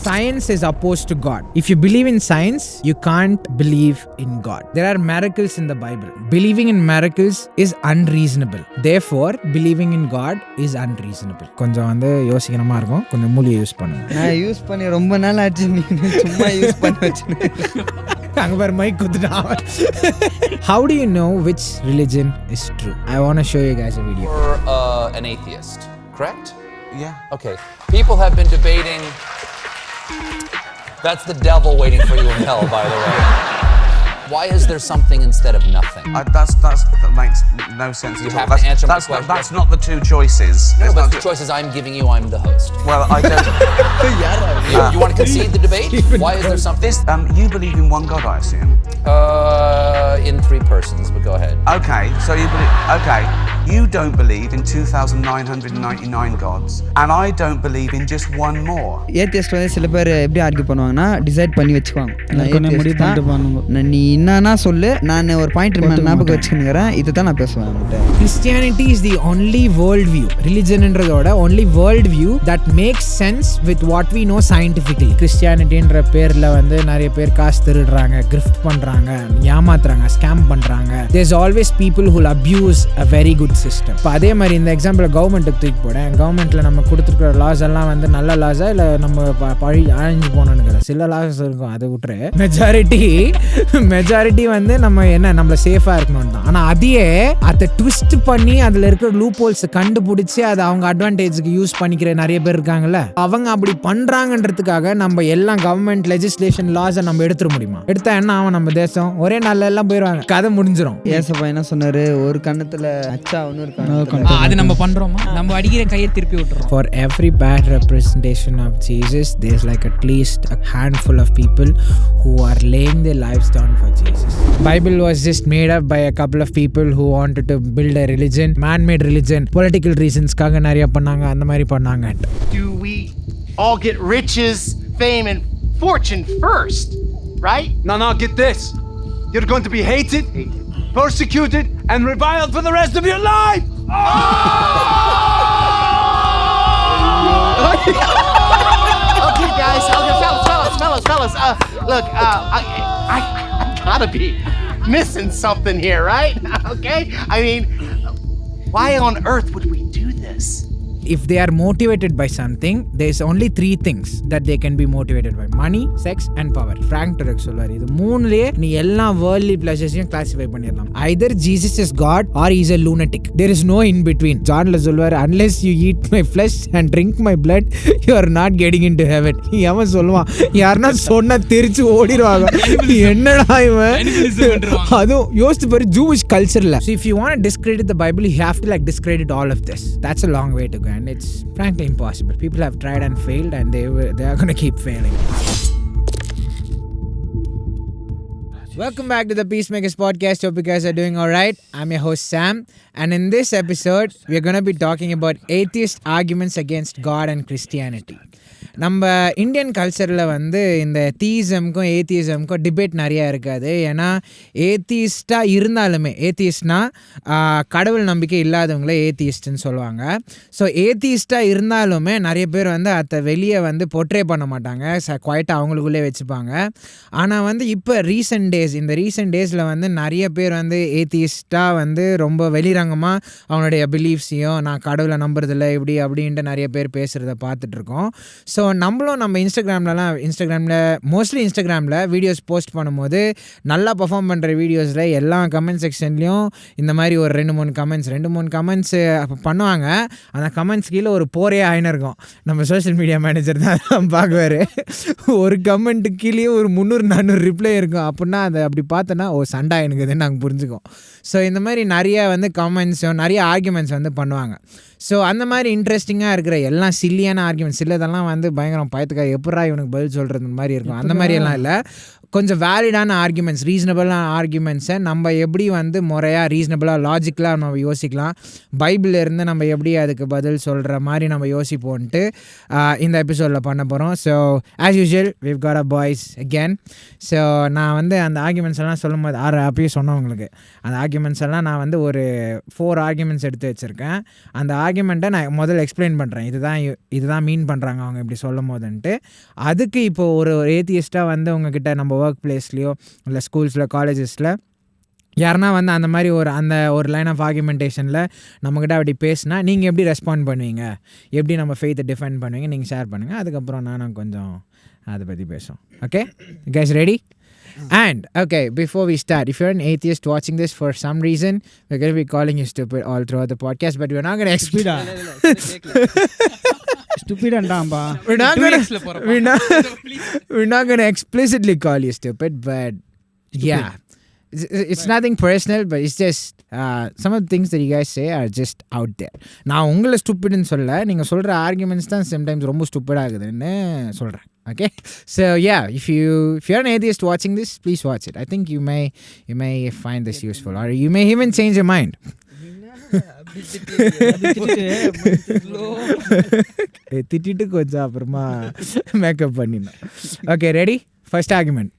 Science is opposed to God. If you believe in science, you can't believe in God. There are miracles in the Bible. Believing in miracles is unreasonable. Therefore, believing in God is unreasonable. கொஞ்சம் வந்து யோசிக்கணுமா இருக்கும். கொஞ்சம் மூளையை use பண்ணுங்க. நான் use பண்ணி ரொம்ப நாள் ஆச்சு. நீங்க சும்மா யூஸ் பண்ணி வச்சுருக்கேன். அங்க பாரு mic குத்துட்டா. How do you know which religion is true? I want to show you guys a video. You're an atheist, correct? Yeah. Okay. People have been debating. That's the devil waiting for you in hell, by the way. Why is there something instead of nothing? That makes no sense at all. You have to answer my question. That's not the two choices. No, but the choices I'm giving you, I'm the host. Well, I don't... You want to concede the debate? Why is there something? You believe in one God, I assume? In 3 persons, but go ahead. Okay, so you believe... Okay, you don't believe in 2,999 gods, and I don't believe in just one more. Atheist வந்து சில பேர் எப்படி argue பண்ணுவாங்கன்னா decide பண்ணி வச்சுக்குவாங்க. நீ என்னன்னா சொல்லு, நான் ஒரு பாயிண்ட் ஞாபகம் வச்சுக்கிறேன், இதை தான் நான் பேசுவேன். Christianity is the only world view. Religionன்றதோட only world view that makes sense with what we know scientifically. Christianityன்ற பேர்ல வந்து நிறைய பேர் காசு திருடுறாங்க, கிரிஃப்ட் பண்றாங்க, ஏமாத்துறாங்க, ஸ்கேம் பண்றாங்க. There's always people who abuse a very good system. இப்போ அதே மாதிரி இந்த எக்ஸாம்பிள் கவர்மெண்ட்டுக்கு தூக்கி போடேன். கவர்மெண்ட்ல நம்ம கொடுத்துருக்கிற லாஸ் எல்லாம் வந்து நல்ல லாஸா இல்லை நம்ம அழிஞ்சு போனோன்னு சில லாஸ் இருக்கும், அதை விட்டுரு. மெஜாரிட்டி வந்து நம்ம என்ன நம்மள சேஃபா இருக்கணும் தான். ஆனா அதையே அதை ட்விஸ்ட் பண்ணி அதுல இருக்கிற லூப் ஹோல்ஸ் கண்டுபிடிச்சு அதை அவங்க அட்வான்டேஜுக்கு யூஸ் பண்ணிக்கிற நிறைய பேர் இருக்காங்கல்ல. அவங்க அப்படி பண்றாங்கன்றதுக்காக நம்ம எல்லாம் கவர்மெண்ட் லெஜிஸ்லேஷன் லாஸை நம்ம எடுத்துட முடியுமா? எடுத்தா என்ன ஆகும்? நம்ம தேசம் ஒரே நாள்ல எல்லாம் போயிடுவாங்க, கதை முடிஞ்சிடும். ஏசப்பா என்ன சொன்னாரு, ஒரு கண்ணத்துல அச்சா ஒன்னு இருக்காங்க, அது நம்ம பண்றோமா? நம்ம அடிக்கிற கையை திருப்பி விட்டுறோம். For every bad representation of Jesus, there's like at least a handful of people who are laying their lives down for Jesus. Bible was just made up by a couple of people who wanted to build a religion, man-made religion, political reasons காக நிறைய பண்ணாங்க, அந்த மாதிரி பண்ணாங்க. Do we all get riches, fame and fortune first, right? No, get this. You're going to be hated, persecuted and reviled for the rest of your life. Okay, guys. Okay, fellas. Look, I gotta be missing something here, right? Okay? I mean, why on earth would we do this? If they are motivated by something, there's only 3 things that they can be motivated by: money, sex and power. Frank Turek சொல்வார், இது மூணுலயே நீ எல்லா worldly pleasureஸையும் classify பண்ணிடலாம். Either Jesus is God or he is a lunatic. There is no in between. ஜான்ல சொல்வார், unless you eat my flesh and drink my blood, you are not getting into heaven. அவன் சொல்லுவான், யாருன்னா சொன்னா தெரிச்சு ஓடிடுவாங்க. என்னடா இவன்? அதுவும் யோசிச்சு பாரு, Jewish cultureல. So if you want to discredit the Bible, you have to like discredit all of this. That's a long way to go. And it's frankly impossible. People have tried and failed, and they are going to keep failing. Welcome back to the Peacemakers podcast. Hope you guys are doing all right. I'm your host Sam, and in this episode we're going to be talking about atheist arguments against God and Christianity. நம்ம Indian கல்ச்சரில் வந்து இந்த தீயிசம்க்கும் ஏத்தியிசம்க்கும் debate நிறையா இருக்காது. ஏன்னா ஏத்தியிஸ்டாக இருந்தாலுமே, ஏத்தியிஸ்ட்னா கடவுள் நம்பிக்கை இல்லாதவங்களே ஏத்தியிஸ்ட்னு சொல்லுவாங்க. ஸோ ஏத்தியிஸ்டாக இருந்தாலுமே நிறைய பேர் வந்து அதை வெளியே வந்து போர்ட்ரே பண்ண மாட்டாங்க, குவைட்டாக அவங்களுக்குள்ளே வச்சுப்பாங்க. ஆனால் வந்து இப்போ இந்த ரீசெண்ட் டேஸில் வந்து நிறைய பேர் வந்து ஏத்தியிஸ்டாக வந்து ரொம்ப வெளிரங்கமாக அவனுடைய பிலீஃப்ஸையும் நான் கடவுளை நம்புறதில்ல இப்படி அப்படின்ட்டு நிறைய பேர் பேசுகிறத பார்த்துட்ருக்கோம். ஸோ நம்மளும் நம்ம இன்ஸ்டாகிராமில் வீடியோஸ் போஸ்ட் பண்ணும்போது நல்லா பர்ஃபார்ம் பண்ணுற வீடியோஸில் எல்லா கமெண்ட் செக்ஷன்லேயும் இந்த மாதிரி ஒரு 2-3 கமெண்ட்ஸ் பண்ணுவாங்க. அந்த கமெண்ட்ஸ் கீழே ஒரு போரே ஆயின்னு இருக்கும். நம்ம சோஷியல் மீடியா மேனேஜர் தான் பார்க்குவார். ஒரு கமெண்ட்டு கீழே ஒரு 300-400 ரிப்ளை இருக்கும். அப்படின்னா அதை அப்படி பார்த்தோன்னா சண்டை எனக்குதுன்னு நாங்கள் புரிஞ்சுக்கோம். ஸோ இந்த மாதிரி நிறைய வந்து கமெண்ட்ஸும் நிறைய ஆர்குமெண்ட்ஸ் வந்து பண்ணுவாங்க. ஸோ அந்த மாதிரி இன்ட்ரெஸ்டிங்காக இருக்கிற எல்லாம் சில்லியான ஆர்குமெண்ட்ஸ் இல்லதெல்லாம் வந்து பயங்கரம் பயத்துக்கா எப்படா இவனுக்கு பதில் சொல்கிறது மாதிரி இருக்கும். அந்த மாதிரியெல்லாம் இல்லை, கொஞ்சம் வேலிடான ஆர்குமெண்ட்ஸ், ரீசனபிளான ஆர்குமெண்ட்ஸை நம்ம எப்படி வந்து முறையாக ரீசனபிளாக லாஜிக்கலாக நம்ம யோசிக்கலாம், பைபிளில் இருந்து நம்ம எப்படி அதுக்கு பதில் சொல்கிற மாதிரி நம்ம யோசிப்போன்ட்டு இந்த எபிசோடில் பண்ண போகிறோம். So as usual we've got a boys again. So நான் வந்து அந்த ஆர்குமெண்ட்ஸ் எல்லாம் சொல்லும் போது அப்பயே சொன்னவங்களுக்கு அந்த ஆர்குமெண்ட்ஸ் எல்லாம் நான் வந்து ஒரு 4 ஆர்குமெண்ட்ஸ் எடுத்து வச்சுருக்கேன். அந்த ஆர்குமெண்ட்டை நான் முதல்ல எக்ஸ்பிளைன் பண்ணுறேன், இதுதான் மீன் பண்ணுறாங்க அவங்க இப்படி சொல்லும் போதுன்ட்டு. அதுக்கு இப்போது ஒரு ஏத்தியஸ்ட்டாக வந்து உங்ககிட்ட நம்ம ஒர்க் பிளேஸ்லையோ இல்லை ஸ்கூல்ஸில் காலேஜஸில் யாருனா வந்து அந்த மாதிரி ஒரு லைன் ஆஃப் ஆர்குமெண்டேஷனில் நம்மக்கிட்ட அப்படி பேசினா நீங்கள் எப்படி ரெஸ்பாண்ட் பண்ணுவீங்க, எப்படி நம்ம ஃபெய்த்தை டிஃபெண்ட் பண்ணுவீங்க, நீங்கள் ஷேர் பண்ணுங்கள். அதுக்கப்புறம் நானும் கொஞ்சம் அதை பற்றி பேசுவோம். Okay guys, ready? And okay, before we start, if you're an atheist watching this for some reason, we're going to be calling you stupid all throughout the podcast, but we're not going to explain. Stupid andamba. We're not going to explicitly call you stupid, but yeah. It's nothing personal, but it's just some of the things that you guys say are just out there. நான் உங்களை ஸ்டூப்பிட்னு சொல்ல, நீங்கள் சொல்கிற arguments தான் sometimes ரொம்ப stupid ஆகுதுன்னு சொல்கிறேன். Okay, so yeah, if you're an atheist watching this, please watch it. I think you may find this useful, or you may even change your mind. திட்டிட்டு கொஞ்சம் அப்புறமா மேக்கப் பண்ணிடணும். Okay, ready? First argument.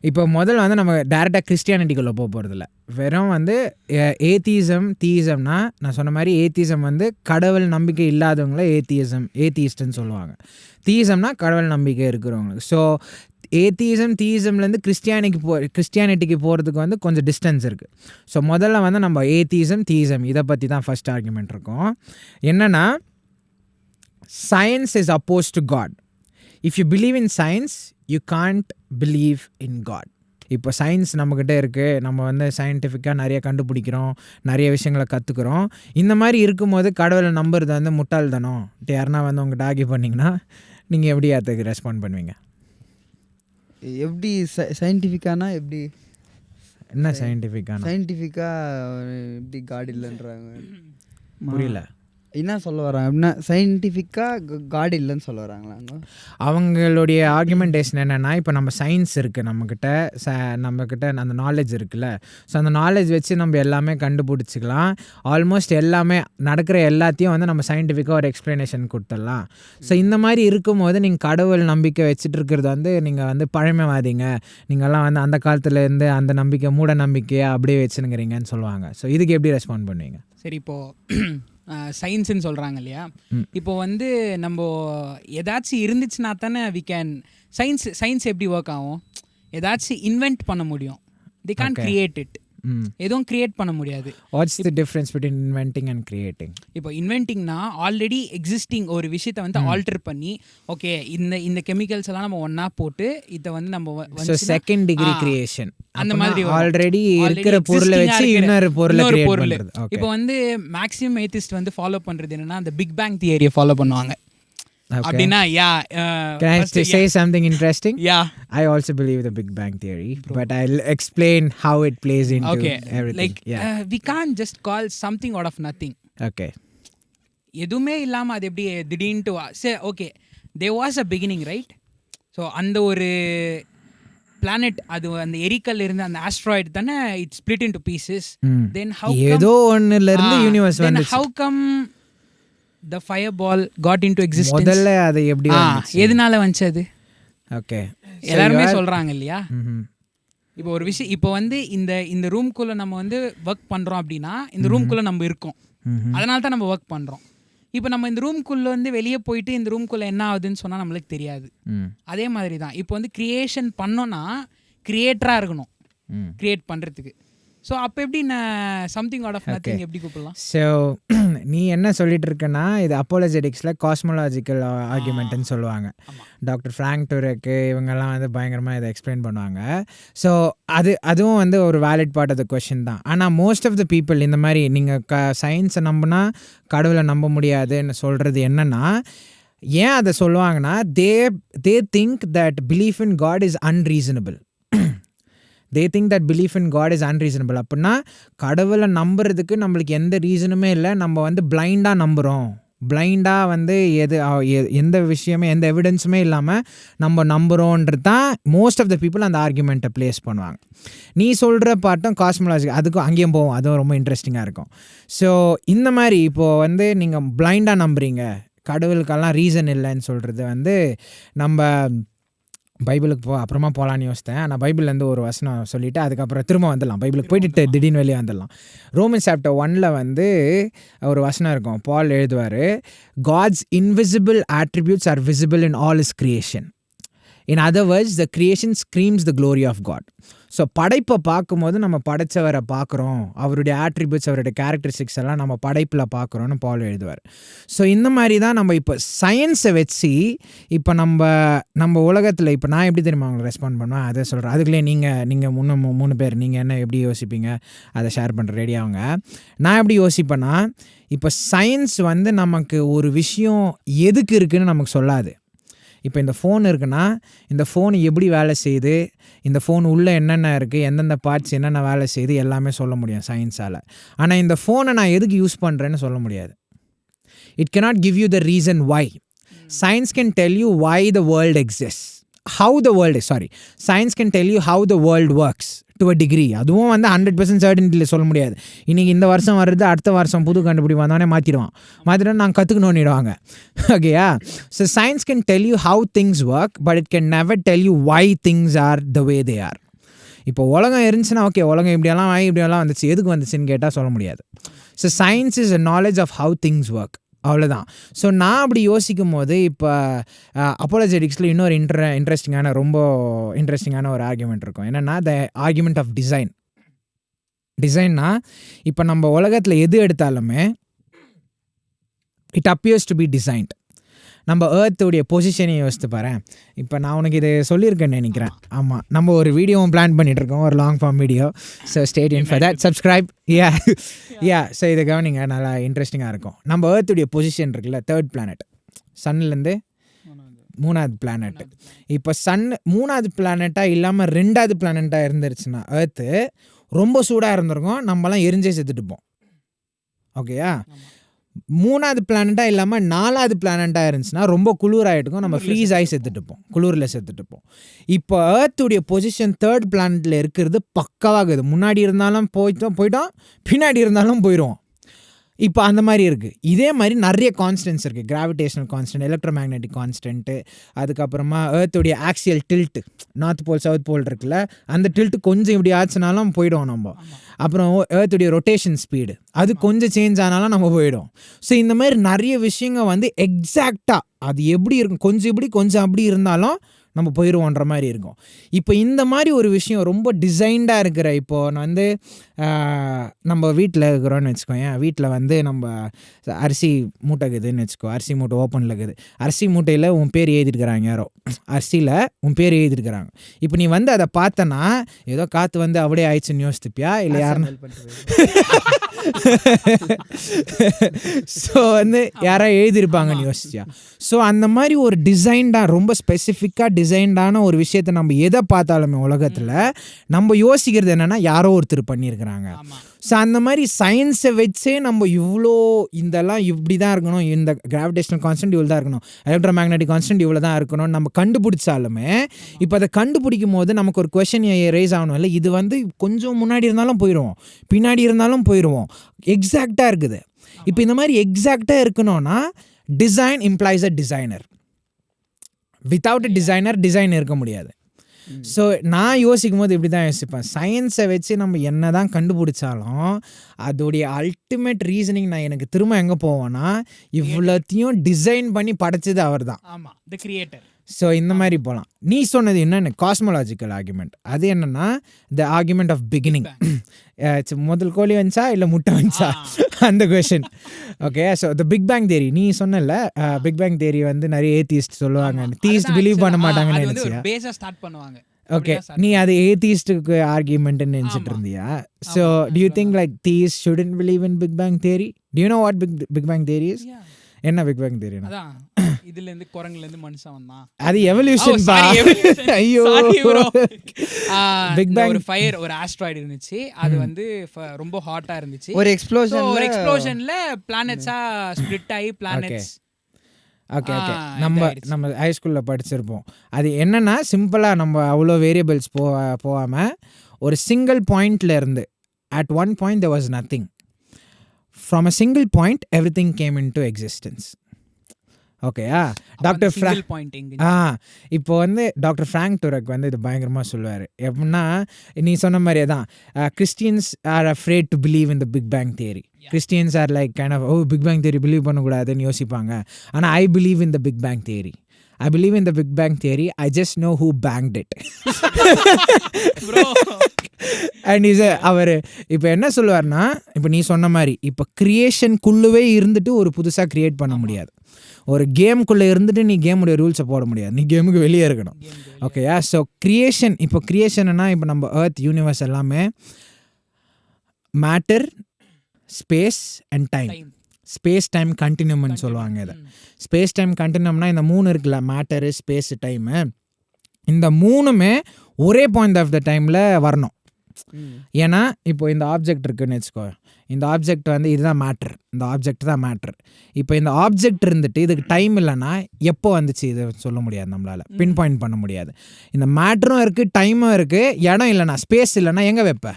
இப்போ முதல்ல வந்து நம்ம டேரெக்டாக கிறிஸ்டியானிட்டிக்குள்ளே போகிறதில்ல, வெறும் வந்து ஏத்திசம்னா நான் சொன்ன மாதிரி ஏத்திசம் வந்து கடவுள் நம்பிக்கை இல்லாதவங்கள ஏத்தியிஸ்ட்னு சொல்லுவாங்க. தீசம்னா கடவுள் நம்பிக்கை இருக்கிறவங்களுக்கு. ஸோ தீசம்லேருந்து கிறிஸ்டியானிட்டிக்கு போகிறதுக்கு வந்து கொஞ்சம் டிஸ்டன்ஸ் இருக்குது. ஸோ முதல்ல வந்து நம்ம தீசம் இதை பற்றி தான் ஃபர்ஸ்ட் ஆர்குமெண்ட் இருக்கும். என்னென்னா, science is opposed to God. If you believe in science, you can't believe in God. இப்போ சயின்ஸ் நம்மக்கிட்ட இருக்குது, நம்ம வந்து சயின்டிஃபிக்காக நிறைய கண்டுபிடிக்கிறோம், நிறைய விஷயங்களை கற்றுக்குறோம். இந்த மாதிரி இருக்கும்போது கடவுளை நம்புறது வந்து முட்டாள்தானோ யாருன்னா வந்து உங்கள்கிட்ட ஆர்கியூ பண்ணிங்கன்னா நீங்கள் எப்படி அதுக்கு ரெஸ்பாண்ட் பண்ணுவீங்க? எப்படி சயின்டிஃபிக்கானா எப்படி? என்ன சயின்டிஃபிக்காக எப்படி காட் இல்லைன்றாங்க? புரியல என்ன சொல்ல வராங்க அப்படின்னா, சயின்டிஃபிக்காக காட் இல்லைன்னு சொல்ல வராங்களாங்க. அவங்களுடைய ஆர்குமெண்டேஷன் என்னென்னா, இப்போ நம்ம சயின்ஸ் இருக்குது நம்மக்கிட்ட அந்த நாலேஜ் இருக்குல்ல, ஸோ அந்த நாலேஜ் வச்சு நம்ம எல்லாமே கண்டுபிடிச்சிக்கலாம். ஆல்மோஸ்ட் எல்லாமே நடக்கிற எல்லாத்தையும் வந்து நம்ம சயின்டிஃபிக்காக ஒரு எக்ஸ்ப்ளனேஷன் கொடுத்துடலாம். ஸோ இந்த மாதிரி இருக்கும்போது நீங்கள் கடவுள் நம்பிக்கை வச்சுட்டு இருக்கிறது வந்து நீங்கள் வந்து பழமைவாதிங்க, நீங்கள்லாம் வந்து அந்த காலத்துலேருந்து அந்த நம்பிக்கை மூட நம்பிக்கையாக அப்படியே வச்சுனுங்கிறீங்கன்னு சொல்லுவாங்க. ஸோ இதுக்கு எப்படி ரெஸ்பாண்ட் பண்ணுவீங்க? சரி, இப்போது சயின்ஸுன்னு சொல்கிறாங்க இல்லையா, இப்போ வந்து நம்ம ஏதாச்சும் இருந்துச்சுன்னா தானே வி கேன் சயின்ஸ் எப்படி ஒர்க் ஆகும்? ஏதாச்சும் இன்வென்ட் பண்ண முடியும். they can't create it. எதுவும் கிரியேட் பண்ண முடியாது. What's the difference between inventing and creating? இப்போ இன்வென்டிங்னா ஆல்ரெடி எக்ஸிஸ்டிங் ஒரு விஷயத்தை வந்து ஆல்டர் பண்ணி, ஓகே இந்த கெமிக்கல்ஸ் எல்லாம் நம்ம ஒன்றா போட்டு இதை வந்து நம்ம செகண்ட் டிகிரி கிரியேஷன் அந்த மாதிரி ஆல்ரெடி இருக்கிற பொருளை வச்சு இன்னொரு பொருளை கிரியேட் பண்றது. இப்போ வந்து மேக்ஸிமம் ஏத்திஸ்ட் வந்து ஃபாலோ பண்ணுறது என்னன்னா, அந்த பிக் பேங் தியரியை ஃபாலோ பண்ணுவாங்க. அப்படின்னா can I say something interesting? Yeah, I also believe the Big Bang Theory, but I'll explain how it plays into everything. Like we can't just call something out of nothing. Okay, எதுவுமே இல்லாமல் அது எப்படி திடீர்னு say okay there was a beginning, right? So அந்த ஒரு planet, அது அந்த எரிக்கல் இருந்து அந்த ஆஸ்ட்ராய்டு தானே it split into pieces. Then how ஏதோ ஒன்னுல இருந்து யூனிவர்ஸ் வந்து how come the fireball got into existence? முதல்ல அது எப்படி வந்துச்சு, எதனால வந்துச்சு அது? ஓகே, எல்லாருமே சொல்றாங்க இல்லையா, இப்போ ஒரு விஷயம், இப்போ வந்து இந்த ரூம்குள்ள நம்ம வந்து ஒர்க் பண்றோம் அப்படின்னா இந்த ரூம்குள்ள நம்ம இருக்கோம், அதனால தான் நம்ம ஒர்க் பண்றோம். இப்போ நம்ம இந்த ரூம்குள்ள வந்து வெளியே போயிட்டு இந்த ரூம்குள்ள என்ன ஆகுதுன்னு சொன்னா நம்மளுக்கு தெரியாது. அதே மாதிரி தான் இப்போ வந்து கிரியேஷன் பண்ணோன்னா கிரியேட்டரா இருக்கணும் கிரியேட் பண்றதுக்கு. ஸோ அப்போ எப்படி நான் சம்திங் அவுட் ஆஃப் நத்திங் எப்படி கூப்பிடலாம்? ஸோ நீ என்ன சொல்லிட்டு இருக்கன்னா, இது அப்போலஜெட்டிக்ஸில் காஸ்மோலாஜிக்கல் ஆர்குமெண்ட்னு சொல்லுவாங்க. டாக்டர் ஃப்ராங்க் டுரெக்கு இவங்கெல்லாம் வந்து பயங்கரமாக இதை எக்ஸ்பிளைன் பண்ணுவாங்க. ஸோ அதுவும் வந்து ஒரு valid part of the question தான். ஆனால் மோஸ்ட் ஆஃப் த பீப்புள் இந்த மாதிரி நீங்கள் சயின்ஸை நம்பினா கடவுளை நம்ப முடியாதுன்னு சொல்கிறது என்னென்னா, ஏன் அதை சொல்லுவாங்கன்னா, they think that belief in God is unreasonable. they think that belief in God is unreasonable. அப்படின்னா கடவுளை நம்புறதுக்கு நம்மளுக்கு எந்த ரீசனுமே இல்லை, நம்ம வந்து பிளைண்டாக நம்புகிறோம், பிளைண்டாக வந்து எந்த விஷயமே எந்த எவிடன்ஸுமே இல்லாமல் நம்ம நம்புகிறோன்றது தான் மோஸ்ட் ஆஃப் த பீப்புள் அந்த ஆர்குமெண்ட்டை ப்ளேஸ் பண்ணுவாங்க. நீ சொல்கிற பாட்டும் காஸ்மோலாஜி அதுக்கும் அங்கேயும் போவோம், அதுவும் ரொம்ப இன்ட்ரெஸ்டிங்காக இருக்கும். ஸோ இந்த மாதிரி இப்போது வந்து நீங்கள் பிளைண்டாக நம்புறீங்க, கடவுளுக்கெல்லாம் ரீசன் இல்லைன்னு சொல்கிறது வந்து நம்ம பைபிளுக்கு அப்புறமா போகலான்னு யோசித்தேன். ஆனால் பைபிள்லேருந்து ஒரு வசனம் சொல்லிவிட்டு அதுக்கப்புறம் திரும்ப வந்துடலாம். பைபிளுக்கு போயிட்டு திடீர்னு வெளியே வந்துடலாம். ரோமன்ஸ் சாப்டர் 1 வந்து ஒரு வசனம் இருக்கும். பால் எழுதுவார், God's invisible attributes are visible in all his creation. In other words, the creation screams the glory of God. So படைப்பை பார்க்கும்போது நம்ம படைச்சவரை பார்க்குறோம், அவருடைய ஆட்ரிபியூட்ஸ், அவருடைய கேரக்டரிஸ்டிக்ஸ் எல்லாம் நம்ம படைப்பில் பார்க்குறோன்னு பால் எழுதுவார். ஸோ இந்த மாதிரி தான் நம்ம இப்போ சயின்ஸை வச்சு இப்போ நம்ம உலகத்தில் இப்போ நான் எப்படி தெரியுமா அவங்களை ரெஸ்பாண்ட் பண்ணுவேன், அதை சொல்கிறேன். அதுக்குள்ளே நீங்கள் 3 பேர் நீங்கள் என்ன எப்படி யோசிப்பீங்க அதை ஷேர் பண்ணுற ரெடியாகுங்க. நான் எப்படி யோசிப்பேன்னா, இப்போ சயின்ஸ் வந்து நமக்கு ஒரு விஷயம் எதுக்கு இருக்குதுன்னு நமக்கு சொல்லாது. இப்போ இந்த ஃபோன் இருக்குன்னா இந்த ஃபோன் எப்படி வேலை செய்யுது, இந்த ஃபோன் உள்ளே என்னென்ன இருக்குது, எந்தெந்த பார்ட்ஸ் என்னென்ன வேலை செய்யுது எல்லாமே சொல்ல முடியும் சயின்ஸால். ஆனால் இந்த ஃபோனை நான் எதுக்கு யூஸ் பண்ணுறேன்னு சொல்ல முடியாது. It cannot give you the reason why. Science can tell you why the world exists. Science can tell you how the world works to a degree. அதுவும் வந்து 100% சர்டனிட்டியில் சொல்ல முடியாது. இன்றைக்கி இந்த வருஷம் வர்றது அடுத்த வருஷம் புது கண்டுபிடி வந்தோடனே மாற்றிட்டு நாங்கள் கற்றுக்கணுன்னிடுவாங்க. ஓகேயா? So science can tell you how things work, but it can never tell you why things are the way they are. இப்போ உலகம் இருந்துச்சுன்னா ஓகே, உலகம் இப்படியெல்லாம் வந்துச்சு, எதுக்கு வந்துச்சுன்னு கேட்டால் சொல்ல முடியாது. So science is a knowledge of how things work, அவ்வளோதான். ஸோ நான் அப்படி யோசிக்கும் போது இப்போ அப்போலஜெட்டிக்ஸில் இன்னொரு ரொம்ப இன்ட்ரெஸ்டிங்கான ஒரு ஆர்குமெண்ட் இருக்கும். என்னென்னா த ஆர்குமெண்ட் ஆஃப் டிசைன்னா இப்போ நம்ம உலகத்தில் எது எடுத்தாலுமே it appears to be designed. நம்ம ஏர்த்துடைய பொசிஷனை யோசித்து பாரு. இப்போ நான் உனக்கு இதை சொல்லியிருக்கேன்னு நினைக்கிறேன். ஆமாம், நம்ம ஒரு வீடியோவும் பிளான் பண்ணிகிட்ருக்கோம், ஒரு long form video. So stay tuned for that, subscribe. So இதை கவனிங்க, நல்லா இன்ட்ரெஸ்டிங்காக இருக்கும். நம்ம ஏர்த்துடைய பொசிஷன் இருக்குல்ல, 3rd பிளானட், சன்லேருந்து 3வது பிளானட். இப்போ சன் 3வது பிளானட்டாக இல்லாமல் 2வது பிளானட்டாக இருந்துருச்சுன்னா ஏர்த்து ரொம்ப சூடாக இருந்திருக்கும், நம்மலாம் எரிஞ்சே செத்துட்டுப்போம். ஓகேயா? 3வது பிளானட்டாக இல்லாமல் 4வது பிளானட்டாக இருந்துச்சுன்னா ரொம்ப குளிராகிட்டுக்கும், நம்ம ஃப்ரீஸ் ஆகி செத்துட்டுப்போம், குளிரில் செத்துட்டுப்போம். இப்போ ஏர்த்துடைய பொசிஷன் 3rd பிளானட்டில் இருக்கிறது பக்காவாகுது. முன்னாடி இருந்தாலும் போயிட்டோம், பின்னாடி இருந்தாலும் போயிடுவோம். இப்போ அந்த மாதிரி இருக்குது. இதே மாதிரி நிறைய கான்ஸ்டன்ட்ஸ் இருக்குது. Gravitational constant, electro magnetic constant, அதுக்கப்புறமா ஏர்த்துடைய axial tilt, north pole south pole இருக்குல்ல, அந்த டில்ட்டு கொஞ்சம் இப்படி ஆச்சுனாலும் போயிடுவோம் நம்ம. அப்புறம் ஏர்த்துடைய ரொட்டேஷன் ஸ்பீடு அது கொஞ்சம் சேஞ்ச் ஆனாலும் நம்ம போயிடும். ஸோ இந்த மாதிரி நிறைய விஷயங்கள் வந்து எக்ஸாக்டாக அது எப்படி இருக்கும், கொஞ்சம் இப்படி கொஞ்சம் அப்படி இருந்தாலும் நம்ம போயிடுவோன்ற மாதிரி இருக்கும். இப்போ இந்த மாதிரி ஒரு விஷயம் ரொம்ப டிசைன்டாக இருக்கிற, இப்போது நான் வந்து நம்ம வீட்டில் இருக்கிறோன்னு வச்சுக்கோங்க, வீட்டில் வந்து நம்ம அரிசி மூட்டை இருக்குதுன்னு வச்சுக்கோ, அரிசி மூட்டை ஓப்பனில் இருக்குது, அரிசி மூட்டையில் உன் பேர் எழுதிருக்கிறாங்க, யாரோ அரிசியில் உன் பேர் எழுதிருக்கிறாங்க. இப்போ நீ வந்து அதை பார்த்தனா ஏதோ காற்று வந்து அப்படியே ஆயிடுச்சுன்னு யோசித்துப்பியா, இல்லை யாருன்னு ஸோ வந்து யாராவது எழுதியிருப்பாங்கன்னு யோசிச்சியா? ஸோ அந்த மாதிரி ஒரு டிசைன்டாக, ரொம்ப ஸ்பெசிஃபிக்காக டிசைன்டான ஒரு விஷயத்தை நம்ம எதை பார்த்தாலுமே உலகத்தில் நம்ம யோசிக்கிறது என்னென்னா யாரோ ஒருத்தர் பண்ணியிருக்கிறாங்க. ஸோ அந்த மாதிரி சயின்ஸை வச்சே நம்ம இவ்வளோ இதெல்லாம் இப்படி தான் இருக்கணும், இந்த கிராவிடேஷனல் கான்ஸ்டன்ட் இவ்வளோ தான் இருக்கணும், எலக்ட்ரோ மேக்னெட்டிக் கான்ஸ்டன்ட் இவ்வளோ தான் இருக்கணும்னு நம்ம கண்டுபிடிச்சாலுமே இப்போ அதை கண்டுபிடிக்கும் போது நமக்கு ஒரு கொஷின் ரைஸ் ஆகணும் இல்லை, இது வந்து கொஞ்சம் முன்னாடி இருந்தாலும் போயிடுவோம், பின்னாடி இருந்தாலும் போயிடுவோம், எக்ஸாக்டாக இருக்குது. இப்போ இந்த மாதிரி எக்ஸாக்டாக இருக்கணும்னா design implies a designer. Without a design இருக்க முடியாது. ஸோ நான் யோசிக்கும் போது இப்படி தான் யோசிப்பேன். சயின்ஸை வச்சு நம்ம என்ன தான் கண்டுபிடிச்சாலும் அதோடைய அல்டிமேட் ரீசனிங் நான் எனக்கு திரும்ப எங்கே போவேன்னா, இவ்வளோத்தையும் டிசைன் பண்ணி படைச்சது அவர் தான். ஆமாம், தி கிரியேட்டர். ஸோ இந்த மாதிரி போகலாம். நீ சொன்னது என்னென்ன காஸ்மோலாஜிக்கல் ஆர்குமெண்ட், அது என்னென்னா த ஆர்குமெண்ட் ஆஃப் பிகினிங். முதல் கோழி வந்துச்சா இல்லை முட்டை வந்துச்சா அந்த question. Okay, so the big bang theory நீ சொன்னல, பிக் பேங் தியரி வந்து நிறைய ஏத்திஸ்ட் சொல்லுவாங்க, தீஸ்ட் பிலீவ் பண்ண மாட்டாங்கன்னு நினைச்சியா? பேஸா ஸ்டார்ட் பண்ணுவாங்க. ஓகே, நீ அது ஏத்திஸ்டுக்கு ஆர்குமெண்ட்னு நினச்சிட்டு இருந்தியா? So do you think like theist shouldn't believe in big bang theory? Do you know what big bang theory is? என்ன பிக் பேங் தியரி? அதான் இதுல இருந்து குரங்குல இருந்து மனுஷன் வந்தான், அது எவல்யூஷன் பா. ஐயோ, பிக் பேங் ஒரு ஃபயர், ஒரு ஆஸ்ட்ராய்டு இருந்துச்சு, அது வந்து ரொம்ப ஹாட்டா இருந்துச்சு, ஒரு எக்ஸ்ப்ளோஷன்ல பிளானட்ஸா ஸ்ப்ளிட் ஆகி பிளானட்ஸ். ஓகே நம்ம ஹை ஸ்கூலில் படிச்சிருப்போம். அது என்னென்னா சிம்பிளாக நம்ம அவ்வளோ வேரியபிள்ஸ் போகாமல் ஒரு சிங்கிள் பாயிண்டில் இருந்து at one point there was nothing. From a single point everything came into existence. ஓகேயா? டாக்டர் சிங்கிள் பாயிண்ட் எங்க இப்போ வந்து டாக்டர் ஃப்ராங்க் டுரக் வந்து இது பயங்கரமாக சொல்லுவார். எப்படின்னா நீ சொன்ன மாதிரியே தான், Christians are afraid to believe in the big bang theory. Christians are like kind of big bang theory believe பண்ணக்கூடாதுன்னு யோசிப்பாங்க. ஆனால் I believe in the big bang theory. I believe in the Big Bang Theory. I just know who banged it. And அவர் இப்போ என்ன சொல்லுவார்னா, இப்போ நீ சொன்ன மாதிரி இப்போ கிரியேஷனுக்குள்ளவே இருந்துட்டு ஒரு புதுசாக க்ரியேட் பண்ண முடியாது. ஒரு கேமுக்குள்ளே இருந்துட்டு நீ கேமுடைய ரூல்ஸை போட முடியாது. நீ கேமுக்கு வெளியே இருக்கணும். ஓகேயா? ஸோ கிரியேஷன், இப்போ கிரியேஷன்னா இப்போ நம்ம எர்த் யூனிவர்ஸ் எல்லாமே matter, space and time. Space time கண்டினியூம்னு சொல்லுவாங்க இதை. ஸ்பேஸ் டைம் கண்டினியூம்னா இந்த 3 இருக்குல்ல, மேட்டரு, ஸ்பேஸு, டைமு, இந்த 3மே ஒரே பாயிண்ட் ஆஃப் த டைமில் வரணும். ஏன்னா இப்போ இந்த ஆப்ஜெக்ட் இருக்குன்னு வச்சுக்கோ, இந்த ஆப்ஜெக்ட் வந்து இதுதான் மேட்ரு, இந்த ஆப்ஜெக்ட் தான் மேட்ரு. இப்போ இந்த ஆப்ஜெக்ட் இருந்துட்டு இதுக்கு டைம் இல்லைன்னா எப்போ வந்துச்சு இதை சொல்ல முடியாது, நம்மளால் பின் பாயிண்ட் பண்ண முடியாது. இந்த மேட்ரும் இருக்குது, டைமும் இருக்குது, இடம் இல்லைன்னா, ஸ்பேஸ் இல்லைன்னா எங்கே வைப்ப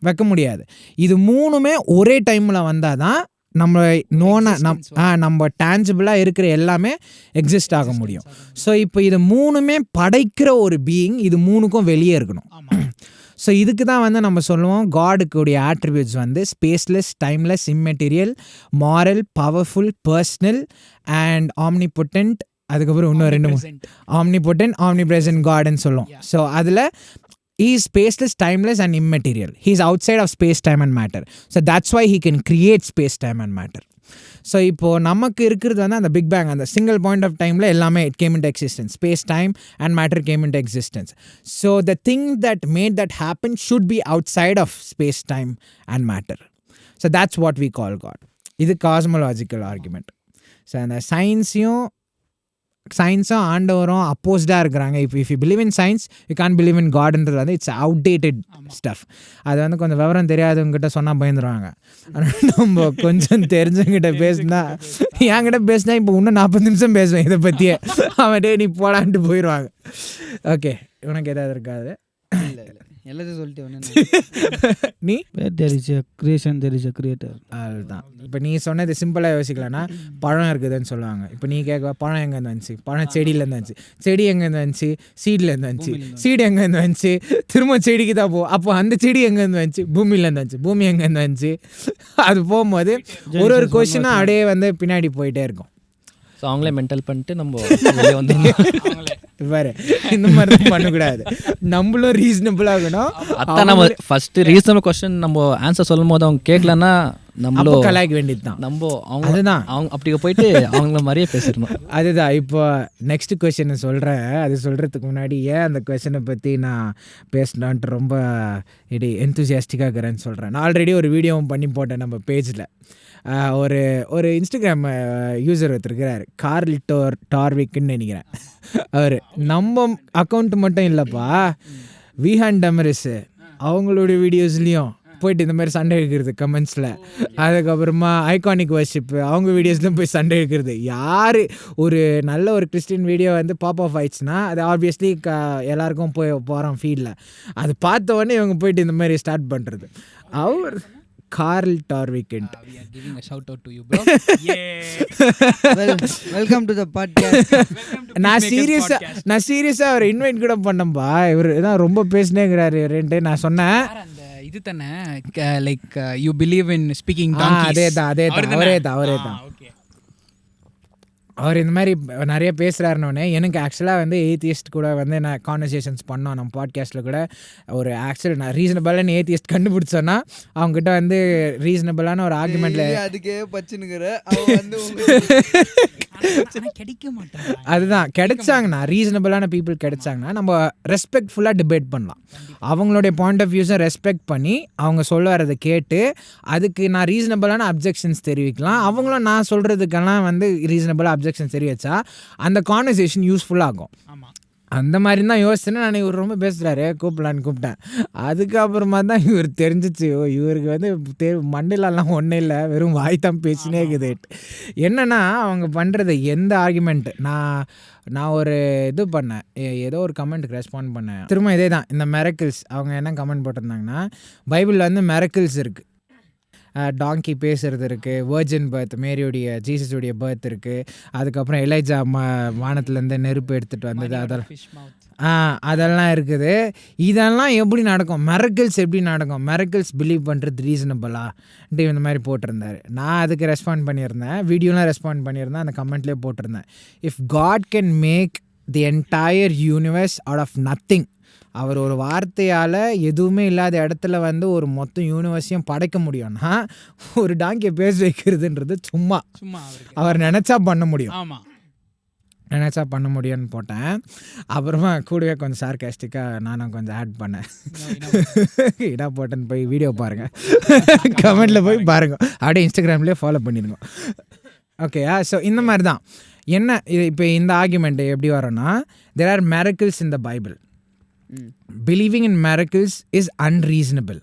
வைக்க முடியாது. இது 3மே ஒரே டைமில் வந்தால் தான் நம்ம நம்ம டேஞ்சிபிளாக இருக்கிற எல்லாமே எக்ஸிஸ்ட் ஆக முடியும். ஸோ இப்போ இது 3மே படைக்கிற ஒரு பீயிங் இது 3க்கும் வெளியே இருக்கணும். ஸோ இதுக்கு தான் வந்து நம்ம சொல்லுவோம் காடுக்குடைய ஆட்ரிபியூட்ஸ் வந்து ஸ்பேஸ்லெஸ், timeless, immaterial, moral, powerful, personal and omnipotent. அதுக்கப்புறம் இன்னும் 2 ஆம்னிபொட்டன்ட், ஆம்னிப்ரெசன்ட் காட்னு சொல்லுவோம். ஸோ அதில் he is spaceless, timeless and immaterial. He is outside of space, time and matter. So that's why he can create space, time and matter. So இப்போ நமக்கு இருக்கிறது வந்து அந்த big bang, அந்த சிங்கிள் பாயிண்ட் ஆஃப் டைமில் எல்லாமே it came into existence. Space, time and matter came into existence. So the thing that made that happen should be outside of space, time and matter. So that's what we call God. இது காஸ்மோலாஜிக்கல் argument. So அந்த சயின்ஸும் ஆண்டவரும் அப்போஸ்டாக இருக்கிறாங்க. If you believe in science you can believe in காட்ன்றது வந்து it's outdated stuff. அது வந்து கொஞ்சம் விவரம் தெரியாதவங்ககிட்ட சொன்னால் பயந்துருவாங்க. ஆனால் நம்ம கொஞ்சம் தெரிஞ்சவங்கிட்ட பேசினா, என்கிட்ட பேசினா இப்போ இன்னும் 40 நிமிஷம் பேசுவேன் இதை பற்றியே. அவன்டே நீ போடான்ட்டு போயிடுவாங்க. ஓகே, உனக்கு ஏதாவது இருக்காது? எல்லாத்தையும் சொல்லிட்டு நீ கிரியேட்டர் அதுதான். இப்போ நீ சொன்னது சிம்பிளாக யோசிக்கலன்னா, பழம் இருக்குதுன்னு சொல்லுவாங்க. இப்போ நீ கேட்க பழம் எங்கேருந்து வந்துச்சு, பழம் செடியிலேருந்து வந்துச்சு, செடி எங்கேருந்து வந்துச்சு, சீட்லேருந்து வந்துச்சு, சீடு எங்கேருந்து வந்துச்சு, திரும்ப செடிக்கு தான் அப்போ அந்த செடி எங்கேருந்து வந்துச்சு, பூமியிலேருந்து வந்துச்சு, பூமி எங்கேருந்து வந்துச்சு. அது போகும்போது ஒரு கொஸ்டினாக அப்படியே வந்து பின்னாடி போயிட்டே இருக்கும். ஸோ அவங்களே மென்டல் பண்ணிட்டு நம்ம வந்துடணும். வேறு இந்த மாதிரி தான் பண்ணக்கூடாது. நம்மளும் ரீசனபிளாகணும். அதான் நம்ம ஃபர்ஸ்ட் ரீசனபிள் கொஸ்டின் நம்ம ஆன்சர் சொல்லும் போது அவங்க கேட்கலன்னா நம்மளும் கலாய்க்க வேண்டியது தான். நம்ம அதுதான் அவங்க அப்படி போயிட்டு அவங்கள மாதிரியே பேசிடணும். அதுதான். இப்போ நெக்ஸ்ட் கொஸ்டின் சொல்கிறேன். அது சொல்கிறதுக்கு முன்னாடி ஏன் அந்த கொஸ்டினை பற்றி நான் பேசினான்ட்டு ரொம்ப எந்தூசியாஸ்டிக்காக இருக்கிறேன்னு சொல்கிறேன். நான் ஆல்ரெடி ஒரு வீடியோவும் பண்ணி போட்டேன் நம்ம பேஜில். ஒரு இன்ஸ்டாகிராம் யூசர் ஒருத்தருக்கிறார், கார்ல் டார்விக்குன்னு நினைக்கிறேன். அவர் நம்ம அக்கௌண்ட் மட்டும் இல்லைப்பா, விஹான் டமரிஸ் அவங்களுடைய வீடியோஸ்லேயும் போயிட்டு இந்த மாதிரி சண்டை இழுக்கிறது கமெண்ட்ஸில். அதுக்கப்புறமா ஐகானிக் வர்ஷிப் அவங்க வீடியோஸ்லையும் போய் சண்டை இழுக்கிறது. யார் ஒரு நல்ல ஒரு கிறிஸ்டின் வீடியோ வந்து பாப் ஆஃப் ஆயிடுச்சுன்னா அது ஆப்வியஸ்லி எல்லாருக்கும் போகிறோம் ஃபீல்டில். அது பார்த்த உடனே இவங்க போயிட்டு இந்த மாதிரி ஸ்டார்ட் பண்ணுறது. அவர் கார்ல் டார்விக்கெண்ட். Welcome to the podcast. நான் சீரியஸாக அவர் இன்வைட் கூட பண்ணம்பா. இவர் தான் ரொம்ப பேசினேங்கிறாரு. நான் சொன்னேன் இது தானே like you believe in speaking. அதே தான். அவர் இந்த மாதிரி நிறைய பேசுகிறாருன்னொன்னே எனக்கு ஆக்சுவலாக வந்து ஏத்தியஸ்ட் கூட வந்து நான் கான்வர்சேஷன்ஸ் பண்ணோம் நம்ம பாட்காஸ்ட்டில் கூட. ஒரு ஆக்சுவல் நான் ரீசனபிளான ஏத்தியஸ்ட் கண்டுபிடிச்சோன்னா அவங்ககிட்ட வந்து ரீசனபிளான ஒரு ஆர்குமெண்ட்டில் அதுக்கே பச்சுனுங்கிற கிடைக்க மாட்டாங்க. அதுதான் கிடைச்சாங்கன்னா, ரீசனபிளான பீப்புள் கிடைச்சாங்கன்னா நம்ம ரெஸ்பெக்ட்ஃபுல்லாக டிபேட் பண்ணலாம். அவங்களுடைய பாயிண்ட் ஆஃப் வியூஸை ரெஸ்பெக்ட் பண்ணி அவங்க சொல்ல வரதை கேட்டு அதுக்கு நான் ரீசனபிளான அப்ஜெக்ஷன்ஸ் தெரிவிக்கலாம். அவங்களும் நான் சொல்கிறதுக்கெல்லாம் வந்து ரீசனபிளாக அப்ஜெக்ஷன்ஸ் தெரிவிச்சா அந்த கான்வர்சேஷன் யூஸ்ஃபுல்லாகும். அந்த மாதிரி தான் யோசிச்சுன்னா நான் இவர் ரொம்ப பேசுகிறாரு கூப்பிடலான்னு கூப்பிட்டேன். அதுக்கப்புறமா தான் இவர் தெரிஞ்சிச்சு, இவருக்கு வந்து மண்டலெல்லாம் ஒன்றும் இல்லை, வெறும் வாய் தான் பேசினே இருக்குது. என்னென்னா அவங்க பண்ணுறது எந்த ஆர்குமெண்ட். நான் ஒரு இது பண்ணேன், ஏதோ ஒரு கமெண்ட்டுக்கு ரெஸ்பாண்ட் பண்ணேன். திரும்ப இதே தான் இந்த மிரக்கிள்ஸ். அவங்க என்ன கமெண்ட் போட்டிருந்தாங்கன்னா, பைபிளில் வந்து மிரக்கிள்ஸ் இருக்குது டாங்கி பேசுறது இருக்குது, வெர்ஜின் பர்த் மேரியோடைய ஜீசஸுடைய பர்த் இருக்குது, அதுக்கப்புறம் எலைஜா வானத்துலேருந்து நெருப்பு எடுத்துகிட்டு வந்தது, அதெல்லாம் இருக்குது. இதெல்லாம் எப்படி நடக்கும், மிரக்கிள்ஸ் எப்படி நடக்கும், மிரக்கிள்ஸ் பிலீவ் பண்ணுறது ரீசனபிளான்ட்டு இந்த மாதிரி போட்டிருந்தார். நான் அதுக்கு ரெஸ்பாண்ட் பண்ணியிருந்தேன், வீடியோலாம் ரெஸ்பாண்ட் பண்ணியிருந்தேன், அந்த கமெண்ட்லேயே போட்டிருந்தேன். If God can make the entire universe out of nothing, அவர் ஒரு வார்த்தையால் எதுவுமே இல்லாத இடத்துல வந்து ஒரு மொத்த யூனிவர்ஸையும் படைக்க முடியும்னா ஒரு டாங்கியை பேச வைக்கிறதுன்றது சும்மா அவர் நினச்சா பண்ண முடியும். ஆமாம், நினச்சா பண்ண முடியும்னு போட்டேன். அப்புறமா கூடவே கொஞ்சம் சார்காஸ்டிக்காக நானும் கொஞ்சம் ஆட் பண்ணேன். இடா போட்டேன்னு போய் வீடியோ பாருங்கள், கமெண்டில் போய் பாருங்கள், அப்படியே இன்ஸ்டாகிராம்லேயே ஃபாலோ பண்ணிடுங்க. ஓகேயா? ஸோ இந்த மாதிரி தான் என்ன இது. இப்போ இந்த ஆர்குமெண்ட் எப்படி வரும்னா, there are miracles in the Bible. Believing in miracles is unreasonable.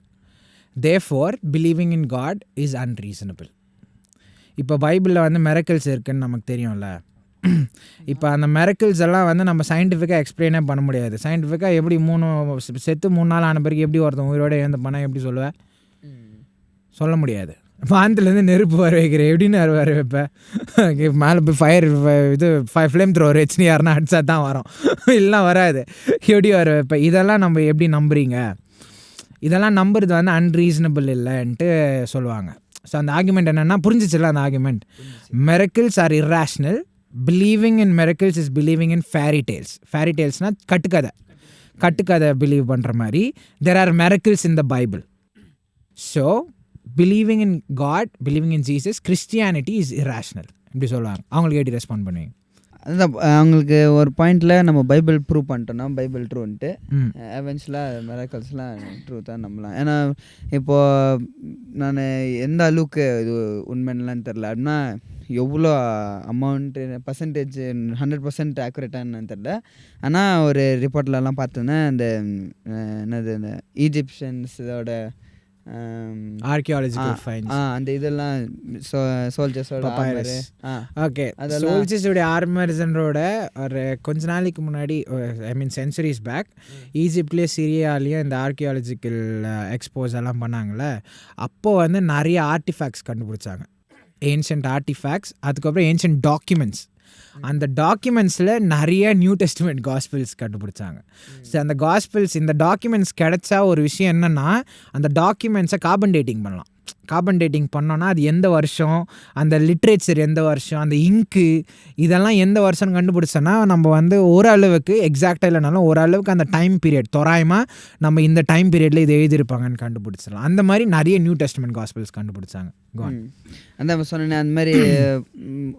Therefore, believing in God is unreasonable. இப்போ பைபிளில் வந்து மிரக்கிள்ஸ் இருக்குதுன்னு நமக்கு தெரியும்ல. இப்போ அந்த மிரக்கிள்ஸ் எல்லாம் வந்து நம்ம சயின்டிஃபிக்காக எக்ஸ்பிளைனே பண்ண முடியாது. சயின்டிஃபிக்காக எப்படி 3 நாள் ஆன பிறகு எப்படி ஒருத்தன் உயிரோட எழுந்து பண்ணால் எப்படி சொல்லுவேன்? சொல்ல முடியாது. வானத்துலேருந்து நெருப்பு வர வைக்கிறேன் எப்படின்னு வர வைப்பேன்? மேலே போய் ஃபயர் இது ஃப்ளேம் த்ரோவர் வச்சுன்னு யாருன்னா அடிச்சா தான் வரும், இல்லைனா வராது. எப்படி வர வைப்பேன்? இதெல்லாம் நம்ம எப்படி நம்புறீங்க? இதெல்லாம் நம்புறது வந்து அன்ரீசனபிள் இல்லைன்ட்டு சொல்லுவாங்க. ஸோ அந்த ஆர்குமெண்ட் என்னென்னா புரிஞ்சிச்சுல அந்த argument. Miracles are irrational, believing in miracles is believing in fairy tales. Fairy டேல்ஸ்னால் கட்டுக்கதை பிலீவ் பண்ணுற மாதிரி. There are miracles in the Bible. So believing in God, believing in Jesus, Christianity is irrational இப்படி சொல்லுவாங்க. அவங்களுக்கு எப்படி ரெஸ்பாண்ட் பண்ணுவீங்க? அதுதான் அவங்களுக்கு ஒரு பாயிண்டில் நம்ம பைபிள் ப்ரூவ் பண்ணிட்டோம்னா பைபிள் ட்ரூன்ட்டு, எவென்ச்சுவலாக மிராக்கிள்ஸ்லாம் ட்ரூ தான் நம்பலாம். ஏன்னா இப்போது நான் எந்த அளவுக்கு இது உண்மைன்னு தெரில, அப்படின்னா எவ்வளோ அமௌண்ட்டு பர்சன்டேஜ் 100% ஆக்குரேட்டானு தெரில. ஆனால் ஒரு ரிப்போர்ட்லலாம் பார்த்தோன்னா இந்த என்னது இந்த ஈஜிப்ஷன்ஸோட ஆர்கியாலஜிக்கல் ஃபைண்ட்ஸ் அந்த இதெல்லாம் சோல்ஜர்ஸோட ஓகே, சோல்ஜர்ஸோட ஆர்மர்ஸோட ஒரு கொஞ்ச நாளைக்கு முன்னாடி, ஐ மீன் சென்ச்சுரிஸ் பேக், ஈஜிப்ட்லேயும் சிரியாலேயும் இந்த ஆர்கியாலஜிக்கல் எக்ஸ்போஸ் எல்லாம் பண்ணாங்கள்ல. அப்போது வந்து நிறைய ஆர்டிஃபேக்ட்ஸ் கண்டுபிடிச்சாங்க, ஏன்ஷியன்ட் ஆர்டிஃபேக்ட்ஸ். அதுக்கப்புறம் ஏன்ஷியன்ட் டாக்குமெண்ட்ஸ். அந்த டாக்குமெண்ட்ஸில் நிறைய நியூ டெஸ்டமெண்ட் காஸ்பிள்ஸ் கண்டுபிடிச்சாங்க. ஸோ அந்த காஸ்பிள்ஸ், இந்த டாக்குமெண்ட்ஸ் கிடைச்சா ஒரு விஷயம் என்னென்னா, அந்த டாக்குமெண்ட்ஸை கார்பன் டேட்டிங் பண்ணலாம். கார்பன் டேட்டிங் பண்ணோன்னா அது எந்த வருஷம், அந்த லிட்ரேச்சர் எந்த வருஷம், அந்த இங்கு இதெல்லாம் எந்த வருஷம் கண்டுபிடிச்சோன்னா நம்ம வந்து ஓரளவுக்கு எக்ஸாக்டாக இல்லைனாலும் ஓரளவுக்கு அந்த டைம் பீரியட் தோராயமாக நம்ம இந்த டைம் பீரியடில் இது எழுதியிருப்பாங்கன்னு கண்டுபிடிச்சிடலாம். அந்த மாதிரி நிறைய நியூ டெஸ்டமெண்ட் காஸ்பிள்ஸ் கண்டுபிடிச்சாங்க. அந்த சொன்னேன் அந்த மாதிரி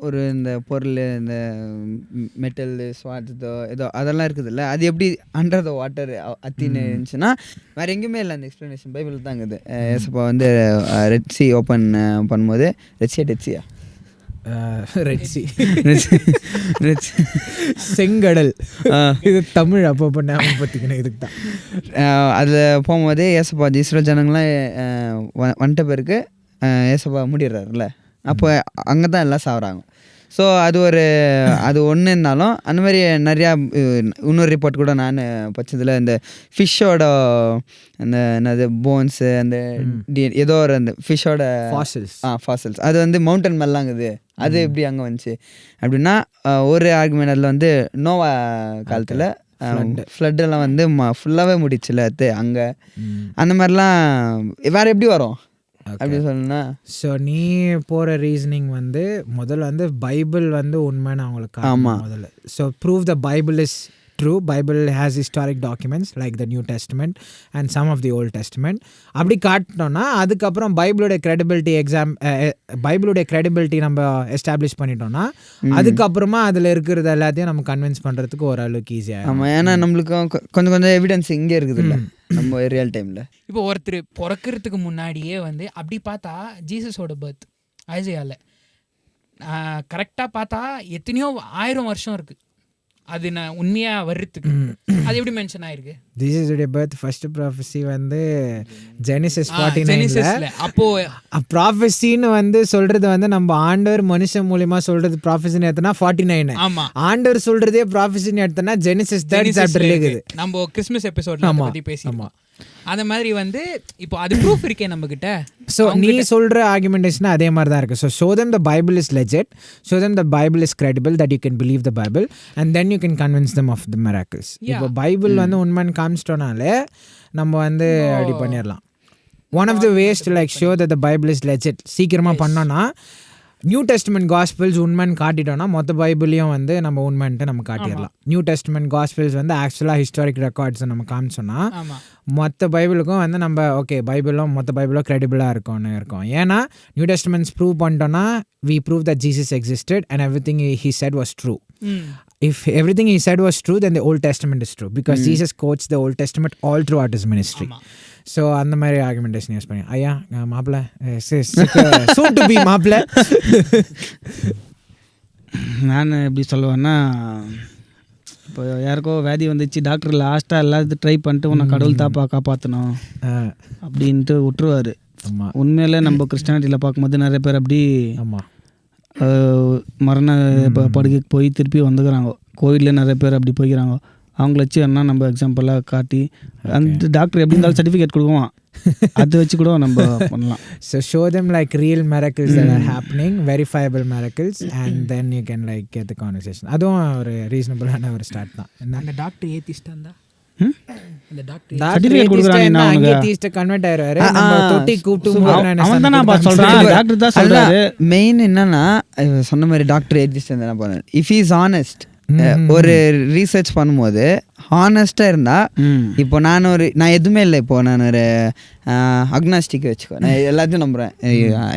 ஒரு இந்த பொருள், இந்த மெட்டல் ஸ்வாட்ஸோ ஏதோ அதெல்லாம் இருக்குதுல்ல, அது எப்படி அண்டர் த வாட்டர் அத்தின்னு இருந்துச்சுன்னா வேறு எங்கேயுமே இல்லை. அந்த எக்ஸ்ப்ளனேஷன் பைபிள் தான் இருக்குது. ஏசப்பா வந்து ரெட் சி ஓப்பன் பண்ணும்போது ரெட்சியா செங்கடல், இது தமிழ் அப்போ ஞாபகம் பார்த்திங்கன்னா இதுக்கு தான். அதில் போகும்போது ஏசப்பா இஸ்ரேல் ஜனங்கள்லாம் வந்துட்ட பிறகு ஏசப்பா முடிடுறாருல, அப்போ அங்கே தான் எல்லாம் சாப்பிட்றாங்க. ஸோ அது ஒன்று இருந்தாலும் அந்த மாதிரி நிறையா இன்னொரு ரிப்போர்ட் கூட நான் படிச்சதில் இந்த ஃபிஷ்ஷோட அந்த என்னது போன்ஸு, அந்த ஏதோ ஒரு அந்த ஃபிஷ்ஷோட ஃபாசில்ஸ் அது வந்து மவுண்டன் மேலாங்குது. அது எப்படி அங்கே வந்துச்சு அப்படின்னா, ஒரு ஆர்குமெண்ட் அதில் வந்து நோவா காலத்தில் ஃப்ளட்டெல்லாம் வந்து ஃபுல்லாகவே முடிச்சுல அது அங்கே, அந்த மாதிரிலாம் வேறு எப்படி வரும் அப்படி சொல்லணும்னா. ஸோ நீ போகிற ரீசனிங் வந்து முதல்ல வந்து பைபிள் வந்து உண்மைன்னு அவங்களுக்கு முதல்ல. So prove the Bible is true. Bible has historic documents like the New Testament and some of the Old Testament. அப்படி காட்டினோன்னா அதுக்கப்புறம் பைபிளோட credibility நம்ம எஸ்டாப்ளிஷ் பண்ணிட்டோம்னா அதுக்கப்புறமா அதில் இருக்கிறது எல்லாத்தையும் நம்ம கன்வின்ஸ் பண்ணுறதுக்கு ஓரளவுக்கு ஈஸியாக. ஆமாம், ஏன்னா நம்மளுக்கு கொஞ்சம் எவிடன்ஸ் இங்கே இருக்குது இல்லை நம்ம ரியல் டைமில். இப்போ ஒருத்தர் பிறக்கிறதுக்கு முன்னாடியே வந்து அப்படி பார்த்தா ஜீசஸோட பர்த் ஐசையாவில் கரெக்டாக பார்த்தா எத்தனையோ 1000 வருஷம் இருக்குது. அது நான் உண்மையாக வர்றதுக்கு அது எப்படி மென்ஷன் ஆயிருக்கு? ஜீசஸுடைய பர்த் ஃபர்ஸ்ட் ப்ராஃபஸி வந்து ஜெனிசிஸ் 49. அப்போது ப்ராஃபஸின்னு வந்து சொல்கிறது வந்து நம்ம ஆண்டவர் மனுஷன் மூலியமாக சொல்கிறது ப்ராஃபஸின்னு எடுத்தோன்னா 49. ஆமாம், ஆண்டவர் சொல்கிறதே ப்ராஃபஸின்னு எடுத்தோன்னா ஜெனிசிஸ் 3rd சாப்டர்ல இருக்குது. நம்ம கிறிஸ்மஸ் எபிசோட்ல பற்றி பேசினோம். அந்த மாதிரி வந்து இப்போ அது ப்ரூஃப் இருக்கே நம்மக்கிட்ட. ஸோ நீ சொல்கிற ஆர்குமெண்டேஷன் அதே மாதிரி தான் இருக்குது. So show them the Bible is legit, show them the Bible is credible, that you can believe the Bible, and then you can convince them of the miracles. இப்போ Bible வந்து உண்மைன்னு காமிச்சிட்டோனாலே நம்ம வந்து அப்படி பண்ணிடலாம். One of the ways to like show that the Bible is legit சீக்கிரமாக பண்ணோன்னா new testament காஸ்பிள்ஸ் உண்மைன்னு காட்டிட்டோன்னா மொத்த பைபிளையும் வந்து நம்ம உண்மைன்ட்டு நம்ம காட்டிடலாம். நியூ டெஸ்ட்மெண்ட் காஸ்பிள்ஸ் வந்து ஆக்சுவலாக ஹிஸ்டாரிக் ரெக்கார்ட்ஸை நம்ம காமிச்சோன்னா மொத்த பைபிளுக்கும் வந்து நம்ம ஓகே பைபிளும் மொத்த பைபிளும் கிரெடிபிளாக இருக்கும். ஏன்னா நியூ டெஸ்ட்மெண்ட்ஸ் ப்ரூவ் பண்ணிட்டோன்னா we prove that Jesus existed and everything he said was true. If everything he said was true, then the Old Testament is true because Jesus quotes the Old Testament all throughout his ministry. So அந்த மாதிரி argumentation use பண்ணி ஐயா மாப்பிள்ள soon to be மாப்பிள்ள. நான் எப்படி சொல்லுவேன்னா இப்போ யாருக்கோ வியாதி வந்துச்சு, டாக்டர் லாஸ்ட்டாக எல்லாத்தையும் ட்ரை பண்ணிட்டு உன்னை கடவுள் தாப்பா காப்பாற்றணும் அப்படின்ட்டு விட்டுருவார். உண்மையிலே நம்ம கிறிஸ்டியானிட்டியில் பார்க்கும்போது நிறைய பேர் அப்படி மரண படுகைக்கு போய் திருப்பி வந்துக்கிறாங்க. கோவிலில் நிறைய பேர் அப்படி போய்க்கிறாங்க. அவங்கள வச்சு என்ன நம்ம எக்ஸாம்பிளாக காட்டி அந்த டாக்டர் எப்படி இருந்தாலும் சர்டிஃபிகேட் கொடுக்குவான், அதை வச்சு கூட நம்ம பண்ணலாம். So show them like real miracles that are happening, verifiable miracles, and then you can like get the conversation. அதுவும் ஒரு ரீசனபிளான ஒரு ஸ்டார்ட் தான். அந்த டாக்டர் ஏத்திஸ்டா இருந்தா அந்த டாக்டர் சர்டிஃபிகேட் கொடுக்குறாங்க, அங்கே தீஸ்ட் கன்வெர்ட் ஆயிடுவாரு. நம்ம தொட்டி கூப்பிட்டு அவன் தான் நான் சொல்றேன், டாக்டர் தான் சொல்றாரு. மெயின் என்னன்னா சொன்ன மாதிரி டாக்டர் ஏத்திஸ்ட் என்ன பண்ண, இஃப் இஸ் ஆனஸ்ட் ஒரு ரீசர்ச் பண்ணும்போது ஹானஸ்டாக இருந்தால், இப்போ நான் எதுவுமே இல்லை, இப்போ நான் ஒரு அக்னாஸ்டிக் வச்சுக்கோ, நான் எல்லாத்தையும் நம்புகிறேன்.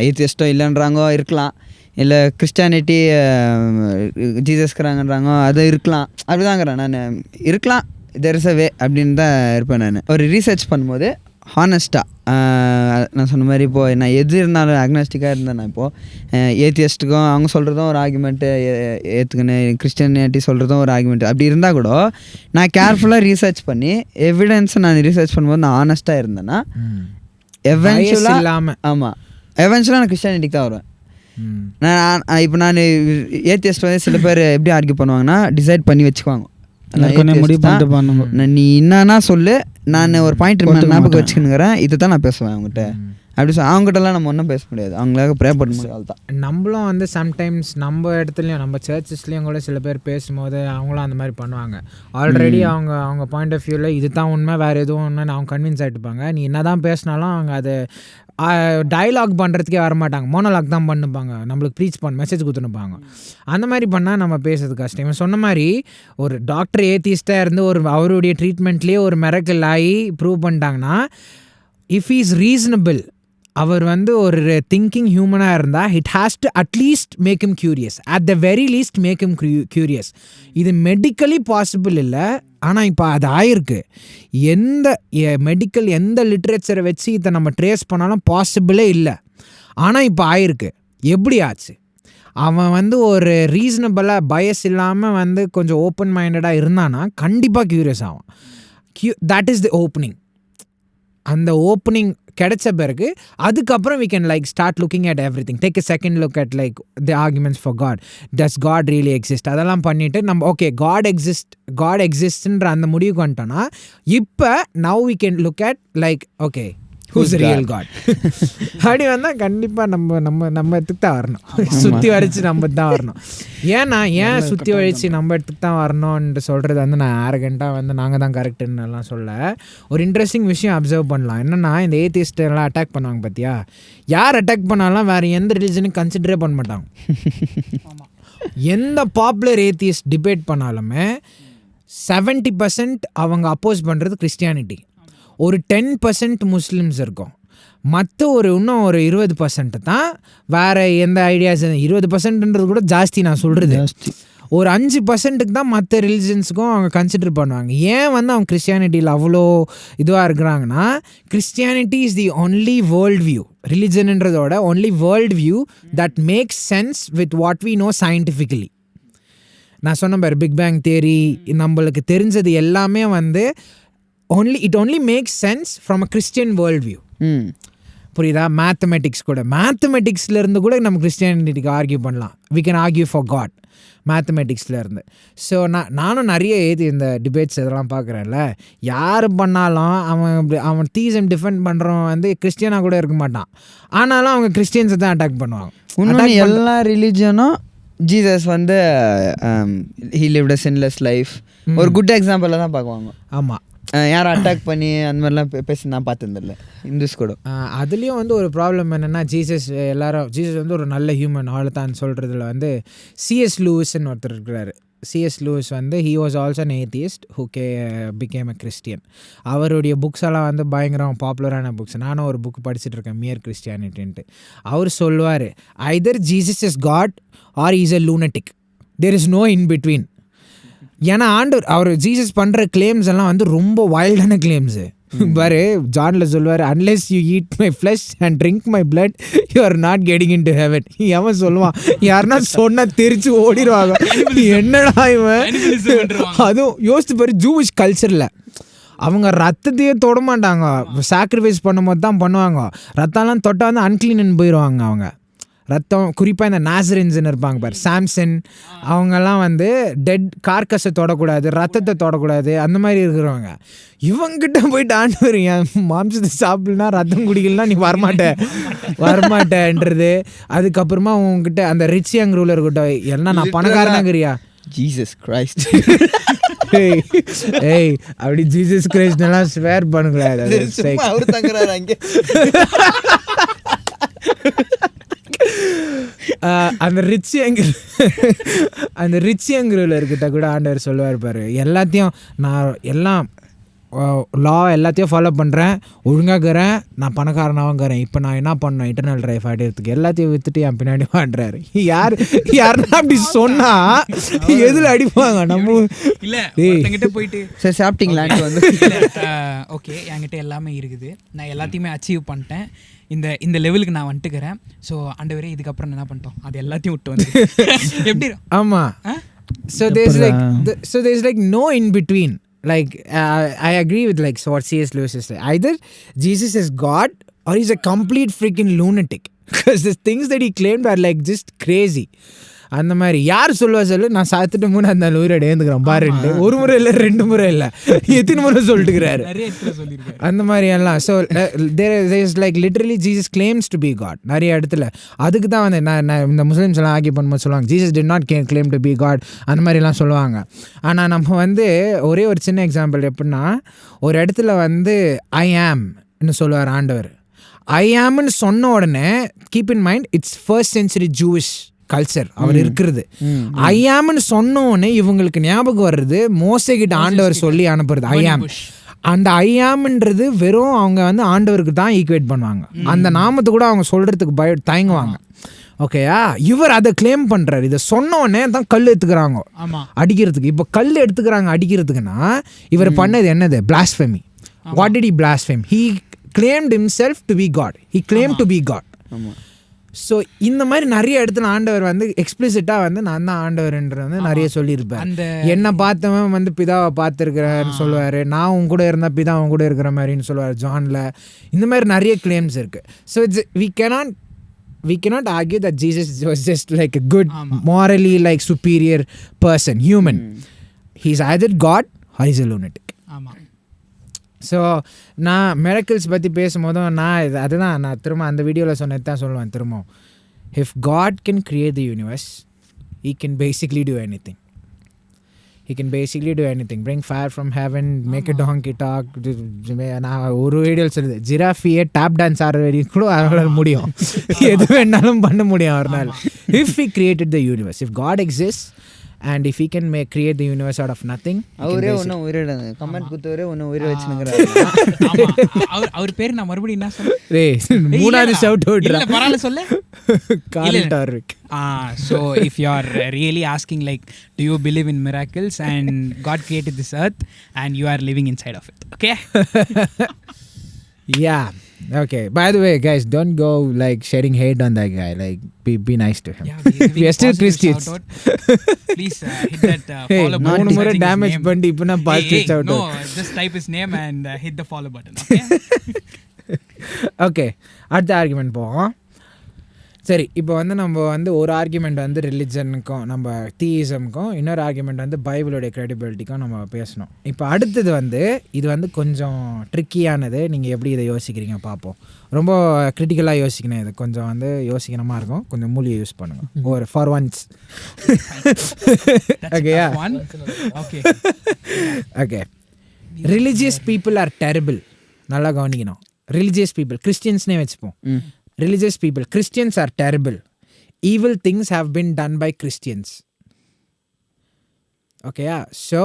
ஏத்திஸ்டோ இல்லைன்றாங்கோ இருக்கலாம், இல்லை கிறிஸ்டியானிட்டி ஜீசஸ்கிறாங்கன்றாங்க அது இருக்கலாம், அப்படிதாங்கிறேன் நான் இருக்கலாம், தெர் இஸ் அ வே அப்படின்னு தான் இருப்பேன். நான் ஒரு ரீசர்ச் பண்ணும்போது ஹானஸ்ட்டாக நான் சொன்ன மாதிரி இப்போது நான் எது இருந்தாலும் அக்னாஸ்டிக்காக இருந்தேன். நான் இப்போது ஏத்தியஸ்ட்டுக்கும் அவங்க சொல்கிறதும் ஒரு ஆர்குமெண்ட்டு ஏற்றுக்கணும், கிறிஸ்டியானிட்டி சொல்கிறதும் ஒரு ஆர்குமெண்ட்டு, அப்படி இருந்தால் கூட நான் கேர்ஃபுல்லாக ரீசர்ச் பண்ணி எவிடன்ஸை நான் ரீசர்ச் பண்ணும்போது நான் ஹானஸ்ட்டாக இருந்தேன்னா எவென்ச்சுவலாக இல்லாமல் எவென்ச்சுவலாக நான் கிறிஸ்டியானிட்டிக்கு தான் வருவேன். நான் இப்போ நான் ஏத்தியஸ்ட் வந்து சில பேர் எப்படி ஆர்கியூ பண்ணுவாங்கன்னா டிசைட் பண்ணி வச்சுக்குவாங்க, நீ என்னன்னா சொல்லு, நான் ஒரு பாயிண்ட் ஞாபகம் வச்சுக்கணுங்கிறேன், இதை தான் நான் பேசுவேன் அவங்ககிட்ட அப்படி அவங்ககிட்டலாம் நம்ம ஒன்றும் பேச முடியாது, அவங்களாக ப்ரே பண்ண முடியாது தான். நம்மளும் வந்து சம்டைம்ஸ் நம்ம இடத்துலையும் நம்ம சர்ச்சஸ்லேயும் கூட சில பேர் பேசும்போது அவங்களும் அந்த மாதிரி பண்ணுவாங்க. ஆல்ரெடி அவங்க பாயிண்ட் ஆஃப் வியூவில் இது தான் உண்மை, வேறு எதுவும் ஒன்று அவங்க கன்வின்ஸ் ஆகிட்டுப்பாங்க. நீ என்ன தான் பேசினாலும் அவங்க அது டயலாக் பண்ணுறதுக்கே வரமாட்டாங்க, மோனோலாக் தான் பண்ணுப்பாங்க, நம்மளுக்கு ப்ரீச் மெசேஜ் கொடுத்துனுப்பாங்க. அந்த மாதிரி பண்ணால் நம்ம பேசுறது கஷ்டம். இவன் சொன்ன மாதிரி ஒரு டாக்டர் ஏத்திஸ்டாக இருந்து அவருடைய ட்ரீட்மெண்ட்லேயே ஒரு மிரக்கல் ஆகி ப்ரூவ் பண்ணிட்டாங்கன்னா, இஃப் இஸ் ரீசனபிள், அவர் வந்து ஒரு திங்கிங் ஹியூமனாக இருந்தால் it has to at least make him curious, at the very least make him curious. இது மெடிக்கலி பாசிபிள் இல்லை, ஆனால் இப்போ அது ஆயிருக்கு. எந்த லிட்ரேச்சரை வச்சு இதை நம்ம ட்ரேஸ் பண்ணாலும் பாசிபிளே இல்லை, ஆனால் இப்போ ஆயிருக்கு. எப்படி ஆச்சு? அவன் வந்து ஒரு ரீசனபிளாக பயஸ் இல்லாமல் வந்து கொஞ்சம் ஓப்பன் மைண்டடாக இருந்தானா கண்டிப்பாக க்யூரியஸ் ஆகும். That is the opening. அந்த ஓப்பனிங் கிடைச்ச பிறகு அதுக்கப்புறம் we can like start looking at everything, take a second look at like the arguments for God, does God really exist, அதெல்லாம் பண்ணிட்டு நம்ம ஓகே God existsன்ற அந்த முடிவுக்கு வந்துட்டோன்னா இப்போ now we can look at like okay who's the real God அப்படி வந்தால் கண்டிப்பாக நம்ம இடத்துக்கு தான் வரணும், சுற்றி வளைச்சு நம்ம தான் வரணும். ஏன் சுற்றி வளைச்சு நம்ம இடத்துக்கு தான் வரணும்ன்ட்டு சொல்கிறது வந்து நான் ஆரகண்ட்டாக வந்து நாங்கள் தான் கரெக்டுன்னு எல்லாம் சொல்ல. ஒரு இன்ட்ரெஸ்டிங் விஷயம் அப்சர்வ் பண்ணலாம். என்னென்னா இந்த ஏத்திஸ்டெல்லாம் அட்டாக் பண்ணுவாங்க பார்த்தியா, யார் அட்டாக் பண்ணாலும் வேறு எந்த ரிலிஜனும் கன்சிடரே பண்ண மாட்டாங்க. எந்த பாப்புலர் ஏத்திஸ்ட் டிபேட் பண்ணாலுமே 70% அவங்க அப்போஸ் பண்ணுறது கிறிஸ்டியானிட்டி, ஒரு 10% முஸ்லிம்ஸ் இருக்கும், மற்ற இன்னும் ஒரு 20% தான் வேறு எந்த ஐடியாஸ். 20%ன்றது கூட ஜாஸ்தி நான் சொல்கிறது. ஒரு 5%க்கு தான் மற்ற ரிலிஜன்ஸுக்கும் அவங்க கன்சிடர் பண்ணுவாங்க. ஏன் வந்து அவங்க கிறிஸ்டியானிட்டியில் அவ்வளோ இதுவாக இருக்கிறாங்கன்னா, Christianity is the only world view, ரிலிஜன்ன்றதோட only world view that makes sense with what we know scientifically. நான் சொன்ன பாரு பிக் பேங் தியரி, நம்மளுக்கு தெரிஞ்சது எல்லாமே வந்து it only makes sense from a Christian worldview. புரியுதா? மேத்தமெட்டிக்ஸ் கூட, மேத்தமெட்டிக்ஸ்லேருந்து கூட நம்ம கிறிஸ்டியானிட்டிக்கு ஆர்கியூ பண்ணலாம். We can argue for God மேத்தமெட்டிக்ஸ்லேருந்து. ஸோ நானும் நிறைய இந்த டிபேட்ஸ் இதெல்லாம் பார்க்குறேன்ல, யார் பண்ணாலும் அவன் தீசம் டிஃபெண்ட் பண்ணுறவன் வந்து கிறிஸ்டியனாக கூட இருக்க மாட்டான். ஆனாலும் அவங்க கிறிஸ்டியன்ஸை தான் அட்டாக் பண்ணுவாங்க. இன்னொன்று எல்லா ரிலீஜனும் ஜீசஸ் வந்து he lived a sinless life ஒரு குட் எக்ஸாம்பிளில் தான் பார்க்குவாங்க. ஆமாம், யாரும் அட்டாக் பண்ணி அந்த மாதிரிலாம் பேசி நான் பார்த்ததில்ல இந்துஸ் கூட. அதுலேயும் வந்து ஒரு ப்ராப்ளம் என்னென்னா, ஜீசஸ் வந்து ஒரு நல்ல ஹியூமன் ஆளுதான் சொல்கிறதுல வந்து C.S. லூயிஸ்ன்னு ஒருத்தர் இருக்கிறாரு. C.S. லூயிஸ் வந்து he was also an atheist who became a Christian. அவருடைய புக்ஸ் எல்லாம் வந்து பயங்கரம் பாப்புலரான புக்ஸ். நானும் ஒரு புக் படிச்சுட்டு இருக்கேன், மியர் கிறிஸ்டியானிட்டின்ட்டு. அவர் சொல்லுவார், either Jesus is God or is a lunatic, there is no in between. ஏன்னா அவர் ஜீசஸ் பண்ணுற கிளைம்ஸ் எல்லாம் வந்து ரொம்ப வைல்டான கிளைம்ஸு. பாரு, ஜான்ல சொல்லுவார், unless you eat my flush and drink my blood you are not getting in to heaven. எவன் சொல்லுவான்? யாருன்னா சொன்னால் தெரிச்சு ஓடிடுவாங்க. என்னடா இவன்? அதுவும் யோசிச்சு பாரு, ஜூவிஷ் கல்ச்சரில் அவங்க ரத்தத்தையே தொட மாட்டாங்க. சாக்ரிஃபைஸ் பண்ணும்போது தான் பண்ணுவாங்க. ரத்தம்லாம் தொட்டால் வந்து அன்க்ளீன் போயிடுவாங்க அவங்க. ரத்தம் குறிப்பாக இந்த நாசரின்ஸ்ன்னு இருப்பாங்க பாரு, சாம்சன், அவங்கெல்லாம் வந்து டெட் கார்கஸை தொடக்கூடாது, ரத்தத்தை தொடக்கூடாது, அந்த மாதிரி இருக்கிறவங்க. இவங்கிட்ட போயிட்டு ஆண்டவர் என் மாம்சத்தை சாப்பிடலனா ரத்தம் குடிக்கலனா நீ வரமாட்டேன்றது. அதுக்கப்புறமா உங்ககிட்ட அந்த ரிச் யங் ரூலர் கிட்ட என்ன நான் பணக்காரனாங்கிறியா? ஜீசஸ் கிரைஸ்ட் ஏய் அப்படி ஜீசஸ் கிரைஸ்ட் எல்லாம் ஸ்வேர் பண்ணக்கூடாது. அவர் தங்குறாரு அங்கே. அந்த ரிச் யங்கிட்ட கூட ஆண்டவர் சொல்லுவார் பாரு, எல்லாத்தையும் நான் எல்லாம் லா எல்லாத்தையும் ஃபாலோ பண்ணுறேன், ஒழுங்காகிறேன், நான் பணக்காரனாகங்கிறேன், இப்போ நான் என்ன பண்ணேன் இன்டர்னல் ட்ரைவ் ஆடுறதுக்கு எல்லாத்தையும் விற்றுட்டு என் பின்னாடி வாடுறாரு. யாருன்னா அப்படி சொன்னா எதில் அடிப்பாங்க? நம்ம இல்லை என்கிட்ட போயிட்டு சரி சாப்பிட்டீங்களான்ட்டு வந்து ஓகே என்கிட்ட எல்லாமே இருக்குது, நான் எல்லாத்தையுமே அச்சீவ் பண்ணிட்டேன், இந்த லெவலுக்கு நான் வந்துட்டுக்கிறேன், ஸோ ஆண்டவரே இதுக்கப்புறம் என்ன பண்ணிட்டோம் அது எல்லாத்தையும் விட்டு வந்து எப்படி? ஆமாம். So there's like no in between. Like I agree with like what C.S. Lewis is saying. Either Jesus is God or he's a complete freaking lunatic, because the things that he claimed are like just crazy. அந்த மாதிரி யார் சொல்லுவா சொல்லு? நான் சாத்துட்டு மூணு அந்த உயிரோட ஏந்துக்கிறேன் பாருண்டு, ஒரு முறை இல்லை 2 முறை இல்லை, எத்தனை முறை சொல்லிட்டுக்கிறாரு அந்த மாதிரி எல்லாம். So there is like literally Jesus claims to be God நிறைய இடத்துல. அதுக்கு தான் வந்து நான் இந்த முஸ்லீம்ஸ் எல்லாம் ஆர்கியூ பண்ணும்போது சொல்லுவாங்க Jesus did not claim to be God அந்த மாதிரிலாம் சொல்லுவாங்க. ஆனால் நம்ம வந்து ஒரே ஒரு சின்ன எக்ஸாம்பிள் எப்படின்னா, ஒரு இடத்துல வந்து ஐ ஆம்னு சொல்லுவார் ஆண்டவர். ஐ ஆம்னு சொன்ன உடனே keep in mind it's first century Jewish culture அவர் இருக்கிறது. ஐயாம்னு சொன்னோன்னு இவங்களுக்கு ஞாபகம் வர்றது மோசே கிட்ட ஆண்டவர் சொல்லி அனுப்புறது ஐயாம். அந்த ஐயாம்ன்றது வெறும் அவங்க வந்து ஆண்டவருக்கு தான் ஈக்குவேட் பண்ணுவாங்க. அந்த நாமத்தை கூட அவங்க சொல்றதுக்கு தயங்குவாங்க. ஓகேயா? இவர் அதை கிளைம் பண்றாரு. இதை சொன்னோடனே தான் கல் எடுத்துக்கிறாங்க அடிக்கிறதுக்கு. இப்போ கல் எடுத்துக்கிறாங்க அடிக்கிறதுக்குன்னா இவர் பண்ணது என்னது? blasphemy. What did he blaspheme? He claimed himself to be God. He claimed to be God. So இந்த மாதிரி நிறைய இடத்துல ஆண்டவர் வந்து எக்ஸ்பிளிசிட்டாக வந்து நான் தான் ஆண்டவர்ன்றது வந்து நிறைய சொல்லியிருப்பேன். என்னை பார்த்தவன் வந்து பிதாவை பார்த்துருக்கிறேன்னு சொல்லுவார், நான் உன் கூட இருந்தால் பிதா உன் கூட இருக்கிற மாதிரின்னு சொல்லுவார் ஜானில். இந்த மாதிரி நிறைய கிளைம்ஸ் இருக்குது. So it's we cannot argue that Jesus was just like a good, morally like superior person, human. He's either God or he's a lunatic. So நான் மிரக்கிள்ஸ் பற்றி பேசும்போதும் அதுதான் நான் திரும்ப அந்த வீடியோவில் சொன்னது தான் சொல்லுவேன் திரும்ப. If God can create the universe, he can basically do anything. He can basically do anything. Bring fire from heaven, make a donkey talk. நான் ஒரு வீடியோவில் சொல்லுது, ஜிராஃபியை டேப் டான்ஸ் ஆடுற வரைக்கும் கூட அவரால் முடியும், எது வேணாலும் பண்ண முடியும் அவரால். If he created the universe, if God exists and if he can create the universe out of nothing, அவரே ஒன்றும் உயிரிட கமெண்ட் குத்தவரே ஒன்றும் உயிரை வச்சுனுங்கிறாரு. அவர் பேர் நான் மறுபடியும் என்ன சொல்ல? மூணாவது ஷவுட் அவுட் இல்ல பரவாயில்ல சொல்ல. Curl டார்விக். So if you are really asking like do you believe in miracles and God created this earth and you are living inside of it, okay? Yeah. Okay. By the way, guys, don't go like sharing hate on that guy. Like, be nice to him. Yeah, we are still Christians. Please hit that follow button. மூணு முறை damage பண்ணி இப்போ நான் positive shout. No, just type his name and hit the follow button, okay? Okay, அடுத்த argument போவோம். சரி, இப்போ வந்து நம்ம வந்து ஒரு ஆர்குமெண்ட் வந்து ரிலிஜனுக்கும் நம்ம தீயிசமுக்கும், இன்னொரு ஆர்குமெண்ட் வந்து பைபிளுடைய கிரெடிபிலிட்டிக்கும் நம்ம பேசணும். இப்போ அடுத்தது வந்து இது வந்து கொஞ்சம் ட்ரிக்கியானது. நீங்கள் எப்படி இதை யோசிக்கிறீங்க பார்ப்போம். ரொம்ப கிரிட்டிக்கலாக யோசிக்கணும். இது கொஞ்சம் வந்து யோசிக்கணுமா இருக்கும். கொஞ்சம் மூலியை யூஸ் பண்ணுங்கள் ஒரு ஃபார் ஒன்ஸ். ஓகேயா? Okay okay. Religious people are terrible. நல்லா கவனிக்கணும். ரிலிஜியஸ் பீப்புள், கிறிஸ்டியன்ஸ்னே வச்சுப்போம். Religious people, Christians are terrible. Evil things have been done by Christians. Okay, yeah. So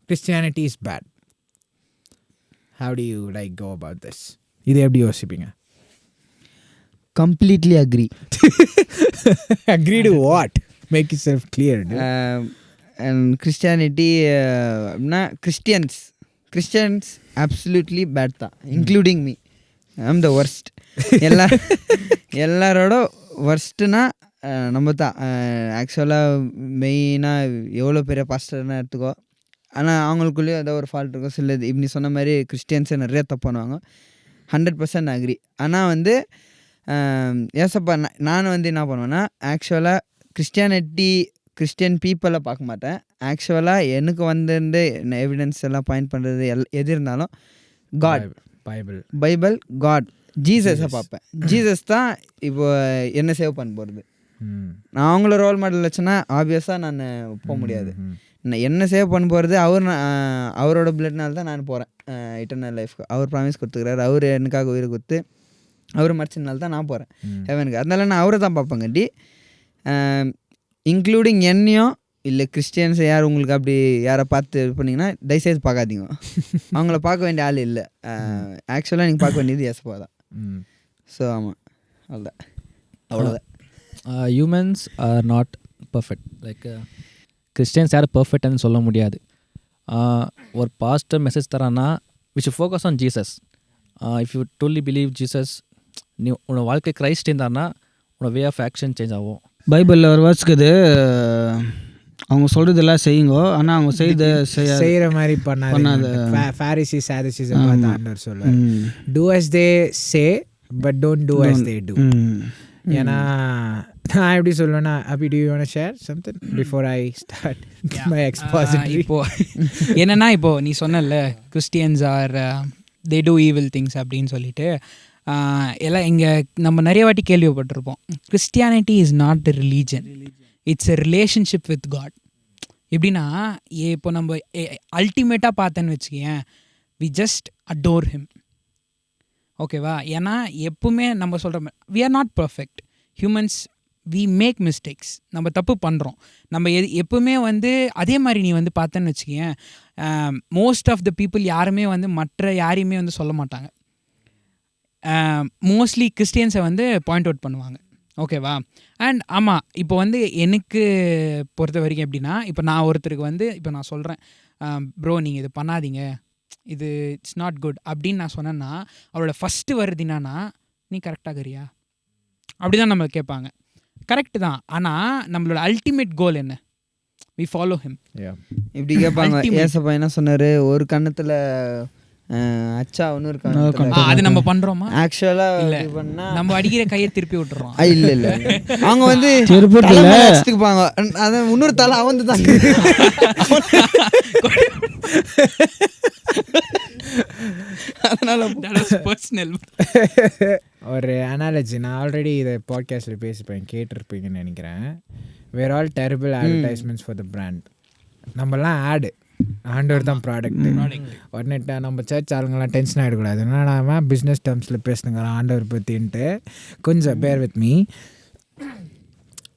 Christianity is bad. How do you like go about this? இது எப்படி யோசிப்பீங்க? Completely agree. Agree to what? Make yourself clear. And Christianity அப்படின்னா Christians absolutely bad தான், including me. I'm the worst. எல்லாரோட ஒர்ஸ்ட்டுனா நம்ம தான். ஆக்சுவலாக மெயினாக எவ்வளோ பெரிய பாஸ்டர்னா எடுத்துக்கோ, ஆனால் அவங்களுக்குள்ளேயும் ஏதோ ஒரு ஃபால்ட் இருக்கும். சில இப்படி சொன்ன மாதிரி கிறிஸ்டியன்ஸை நிறைய தப்பு பண்ணுவாங்க. 100% அக்ரி. ஆனால் வந்து ஏசப்பா நான் வந்து என்ன பண்ணுவேன்னா, ஆக்சுவலாக கிறிஸ்டியன் பீப்புளை பார்க்க மாட்டேன். ஆக்சுவலாக எனக்கு வந்து எவிடன்ஸ் எல்லாம் பாயிண்ட் பண்ணுறது எது இருந்தாலும் காட், பைபிள், காட், ஜீசஸை பார்ப்பேன். ஜீசஸ் தான் இப்போ என்ன சேவ் பண்ண போகிறது. நான் அவங்கள ரோல் மாடல் வச்சேன்னா ஆப்வியஸாக நான் போக முடியாது. என்ன சேவ் பண்ண போகிறது அவரோட பிளட்னால தான் நான் போகிறேன் இட்டர்னல் லைஃப்க்கு. அவர் ப்ராமிஸ் கொடுத்துக்கிறாரு. அவர் எனக்காக உயிர் கொடுத்து அவர் மறைச்சதுனால தான் நான் போகிறேன் ஹெவனுக்கு. அதனால நான் அவரை தான் பார்ப்பேங்கட்டி, இன்க்ளூடிங் என்னையும். இல்லை கிறிஸ்டியன்ஸை யார் உங்களுக்கு அப்படி யாரை பார்த்து இது பண்ணிங்கன்னா தயவுசெய்து பார்க்காதீங்க. அவங்கள பார்க்க வேண்டிய ஆள் இல்லை. ஆக்சுவலாக நீங்கள் பார்க்க வேண்டியது ஏசப்பா தான். ஸோ ஆமாம், அவ்வளோதான். Humans are not perfect. Like Christians யாரும் பர்ஃபெக்ட்னு சொல்ல முடியாது. ஒரு பாஸ்டர் மெசேஜ் தரான்னா we should focus on Jesus. If you truly believe Jesus, நீ உன்னோட வாழ்க்கை கிரைஸ்ட் இருந்தான்னா உன்னோட வே ஆஃப் ஆக்ஷன் சேஞ்ச் ஆகும். பைபிளில் ஒரு வாட்ஸ்க்குது, அவங்க சொல்கிறதெல்லாம் செய்யுங்கோ, ஆனால் அவங்க செய்கிற மாதிரி பண்ணாத. Pharisees, Sadducees ஆண்டவர் சொல்லுவார், do as they say but don't do as they do. ஏன்னா நான் எப்படி சொல்லுவேன்னா, அபி do you want to share something before I start my expository? இப்போ என்னன்னா, இப்போ நீ சொன்னல Christians R they do evil things அப்படின்னு சொல்லிட்டு எல்லாம் இங்கே நம்ம நிறைய வாட்டி கேள்விப்பட்டிருப்போம். Christianity is not the religion, it's a relationship with God. எப்படின்னா, இப்போ நம்ம அல்டிமேட்டாக பார்த்தேன்னு வச்சுக்கேன், வி ஜஸ்ட் அடோர் ஹிம். ஓகேவா? ஏன்னா எப்பவுமே நம்ம சொல்கிற we are not perfect humans, we make mistakes. நம்ம தப்பு பண்ணுறோம். நம்ம எப்பவுமே வந்து அதே மாதிரி நீ வந்து பார்த்தேன்னு வச்சுக்கேன், மோஸ்ட் ஆஃப் த பீப்புள் யாருமே வந்து மற்ற யாரையுமே வந்து சொல்ல மாட்டாங்க. மோஸ்ட்லி கிறிஸ்டியன்ஸை வந்து பாயிண்ட் அவுட் பண்ணுவாங்க. ஓகேவா? அண்ட் ஆமாம், இப்போ வந்து எனக்கு பொறுத்த வரைக்கும் எப்படின்னா, இப்போ நான் ஒருத்தருக்கு வந்து இப்போ நான் சொல்கிறேன், ப்ரோ நீங்கள் இது பண்ணாதீங்க, இது இட்ஸ் நாட் குட் அப்படின்னு நான் சொன்னேன்னா, அவரோட ஃபஸ்ட்டு வருது என்னன்னா, நீ கரெக்டாக கரியா அப்படி தான் நம்மளை கேட்பாங்க. கரெக்டு தான். ஆனால் நம்மளோட அல்டிமேட் கோல் என்ன? We follow him. இப்படி கேட்பாங்க. ஏசப்பா என்ன சொன்னார், ஒரு கண்ணத்தில் அச்சா ஒன்று இருக்காங்க, அது நம்ம பண்றோமா? ஆக்சுவலா நம்ம அடிக்கிற கையை திருப்பி விட்டுறோம். இல்ல அவங்க வந்து அடிச்சுக்குப்பாங்க, அத இன்னொரு தலை அவன் தான். அதனால பர்சனல் ஒரு அனாலஜி நான் ஆல்ரெடி இதை பாட்காஸ்டில் பேசிப்பேன், கேட்டிருப்பீங்கன்னு நினைக்கிறேன். We're all terrible advertisements for the brand. நம்மலாம் ஆடு, ஆண்டவர் தான் ப்ராடக்ட். உடனே நம்ம சர்ச் ஆளுங்கெல்லாம் டென்ஷன் ஆகிடக்கூடாது. என்னன்னா பிஸ்னஸ் டேர்ம்ஸில் பேசுனுங்கிறான் ஆண்டவர் பற்றின்ட்டு. கொஞ்சம் bear with me.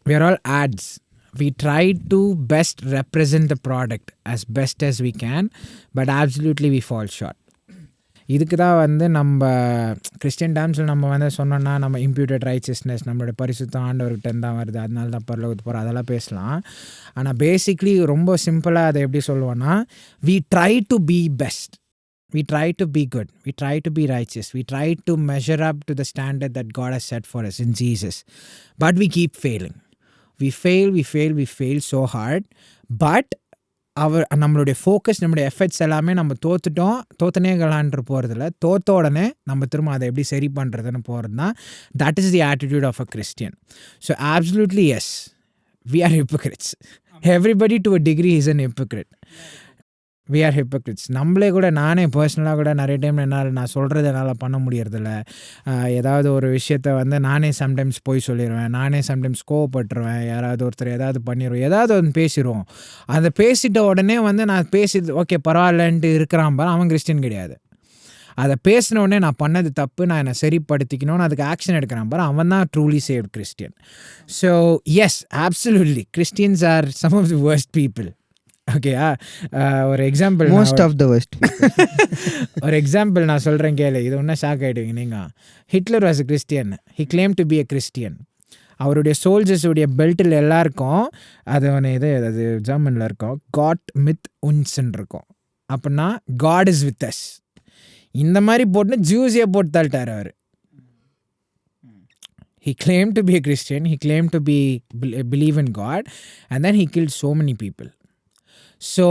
we are all ads. We try to best represent the product as best as we can, but absolutely we fall short. இதுக்கு தான் வந்து நம்ம கிறிஸ்டியன் டேர்ம்ஸில் நம்ம வந்து சொன்னோன்னா, நம்ம இம்ப்யூட்டட் ரைச்சஸ்னஸ், நம்மளோட பரிசுத்தம் ஆண்டவர்கிட்ட தான் வருது, அதனால தான் பரலோகத்துக்கு போகிறோம், அதெல்லாம் பேசலாம். ஆனால் பேசிக்லி ரொம்ப சிம்பிளாக அதை எப்படி சொல்லுவோன்னா, we try to be best, we try to be good, we try to be righteous, we try to measure up to the standard that God has set for us in Jesus, but we keep failing. We fail so hard, but நம்மளுடைய focus, நம்மளுடைய efforts எல்லாமே நம்ம தோத்தனே கலான்ற போகிறதில்ல, தோத்த உடனே நம்ம திரும்ப அதை எப்படி சரி பண்ணுறதுன்னு போகிறது தான். That is the attitude of a Christian. So absolutely yes, we are hypocrites. Everybody to a degree is an hypocrite. We are hypocrites. நம்மளே கூட, நானே பர்சனலாக கூட நிறைய டைம் நான் சொல்கிறது என்னால் பண்ண முடியறதில்ல. ஏதாவது ஒரு விஷயத்த வந்து நானே சம்டைம்ஸ் போய் சொல்லிடுவேன், நானே சம்டைம்ஸ் கோவப்பட்டுருவேன், யாராவது ஒருத்தர் ஏதாவது பண்ணிடுவோம், ஏதாவது ஒன்று பேசிடுவோம். அதை பேசிட்ட உடனே வந்து நான் ஓகே பரவாயில்லன்ட்டு இருக்கிறான் பாரு, அவன் கிறிஸ்டியன் கிடையாது. அதை பேசின உடனே நான் பண்ணது தப்பு, நான் என்னை சரிப்படுத்திக்கணும்னு அதுக்கு ஆக்ஷன் எடுக்கிறான் பாரு, அவன் தான் truly saved Christian. So yes, absolutely, Christians are some of the worst people. ஓகேயா? ஒரு example, most of the west. ஒரு எக்ஸாம்பிள் நான் சொல்கிறேன் கேளு, இது ஒன்றும் ஷாக் ஆகிடுவீங்க நீங்கள். Hitler was a Christian. He claim to be a Christian. அவருடைய சோல்ஜர்ஸுடைய பெல்ட்டில் எல்லாருக்கும் அது ஜெர்மனில் இருக்கும், காட் மித் உன்ஸ்ன்னு இருக்கும். அப்படின்னா காட் இஸ் வித் அஸ். இந்த மாதிரி போட்டுன்னு ஜூஸியை போட்டு தள்ளிட்டார் அவர். He claimed to be a Christian, he claimed to believe in God, and then he killed so many people. So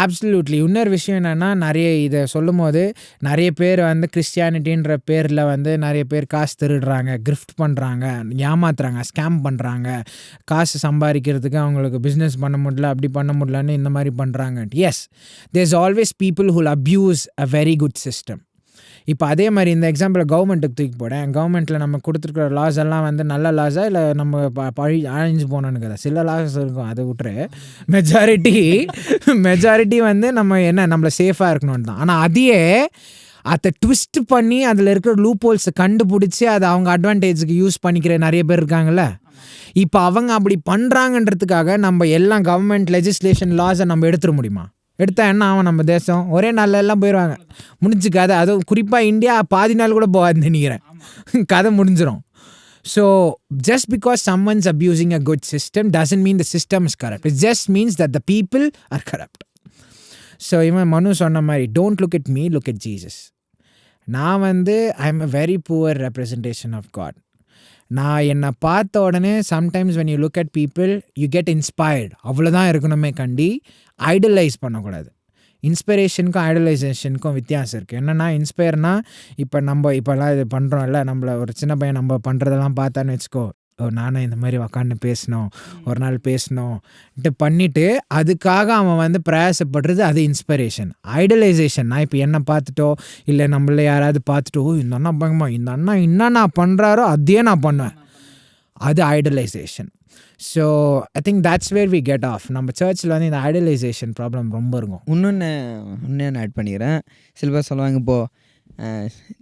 absolutely. இன்னொரு விஷயம் என்னென்னா, நிறைய இதை சொல்லும் போது நிறைய பேர் வந்து கிறிஸ்டியானிட்டின்ற பேரில் வந்து நிறைய பேர் காசு திருடுறாங்க, கிஃப்ட் பண்ணுறாங்க, ஏமாத்துறாங்க, ஸ்கேம் பண்ணுறாங்க, காசு சம்பாதிக்கிறதுக்கு அவங்களுக்கு பிஸ்னஸ் பண்ண முடியல, அப்படி பண்ண முடியலன்னு இந்த மாதிரி பண்ணுறாங்க. Yes, there is always people who abuse a very good system. இப்போ அதே மாதிரி இந்த எக்ஸாம்பிள் கவர்மெண்ட்டுக்கு தூக்கி போடேன். கவர்மெண்ட்டில் நம்ம கொடுத்துருக்குற லாஸ் எல்லாம் வந்து நல்ல லாஸா இல்லை நம்ம அழிஞ்சு போனோன்னு கதை. சில லாஸ் இருக்கும், அதை விட்டுரு. மெஜாரிட்டி வந்து நம்மளை சேஃபாக இருக்கணும்னு தான். ஆனால் அதையே அதை ட்விஸ்ட் பண்ணி அதில் இருக்கிற லூப் ஹோல்ஸை கண்டுபிடிச்சி அதை அவங்க அட்வான்டேஜுக்கு யூஸ் பண்ணிக்கிற நிறைய பேர் இருக்காங்கல்ல. இப்போ அவங்க அப்படி பண்ணுறாங்கன்றதுக்காக நம்ம எல்லாம் கவர்மெண்ட் லெஜிஸ்லேஷன் லாஸை நம்ம எடுத்துட முடியுமா? எடுத்தா என்ன ஆகும்? நம்ம தேசம் ஒரே நாளில் எல்லாம் போயிடுவாங்க, முடிஞ்சு கதை. அதுவும் குறிப்பாக இந்தியா பாதி நாள் கூட போகாதுன்னு நினைக்கிறேன், கதை முடிஞ்சிடும். So just because someone's abusing a good system doesn't mean the system is corrupt. It just means that the people are corrupt. So இவன் மனு சொன்ன மாதிரி, don't look at me, look at Jesus. நான் வந்து I am a very poor representation of God. நான் என்னை பார்த்த உடனே sometimes when you look at people you get inspired. அவ்வளோதான் இருக்கணுமே கண்டி, ஐடலைஸ் பண்ணக்கூடாது. இன்ஸ்பிரேஷனுக்கும் ஐடலைசேஷனுக்கும் வித்தியாசம் இருக்குது. என்னென்னா, இன்ஸ்பயர்னால் இப்போல்லாம் இது பண்ணுறோம்ல, நம்மளை ஒரு சின்ன பையன் நம்ம பண்ணுறதெல்லாம் பார்த்தான்னு வச்சுக்கோ, நானும் இந்த மாதிரி உக்காந்து பேசணும், ஒரு நாள் பேசணும்ட்டு பண்ணிவிட்டு அதுக்காக அவன் வந்து பிரயாசப்படுறது, அது இன்ஸ்பிரேஷன். ஐடலைசேஷன், நான் இப்போ என்னை பார்த்துட்டோ இல்லை நம்மள யாராவது பார்த்துட்டோ, இந்த அண்ணா பயங்கமா, இந்த அண்ணா என்ன நான் பண்ணுறாரோ அதையே நான் பண்ணுவேன், அது idolization. So I think that's where we get off. நம்ம சர்ச்சில் வந்து இந்த ஐடலைசேஷன் ப்ராப்ளம் ரொம்ப இருக்கும். இன்னொன்று நான் ஆட் பண்ணிக்கிறேன். சில பேர் சொல்லுவாங்க, இப்போது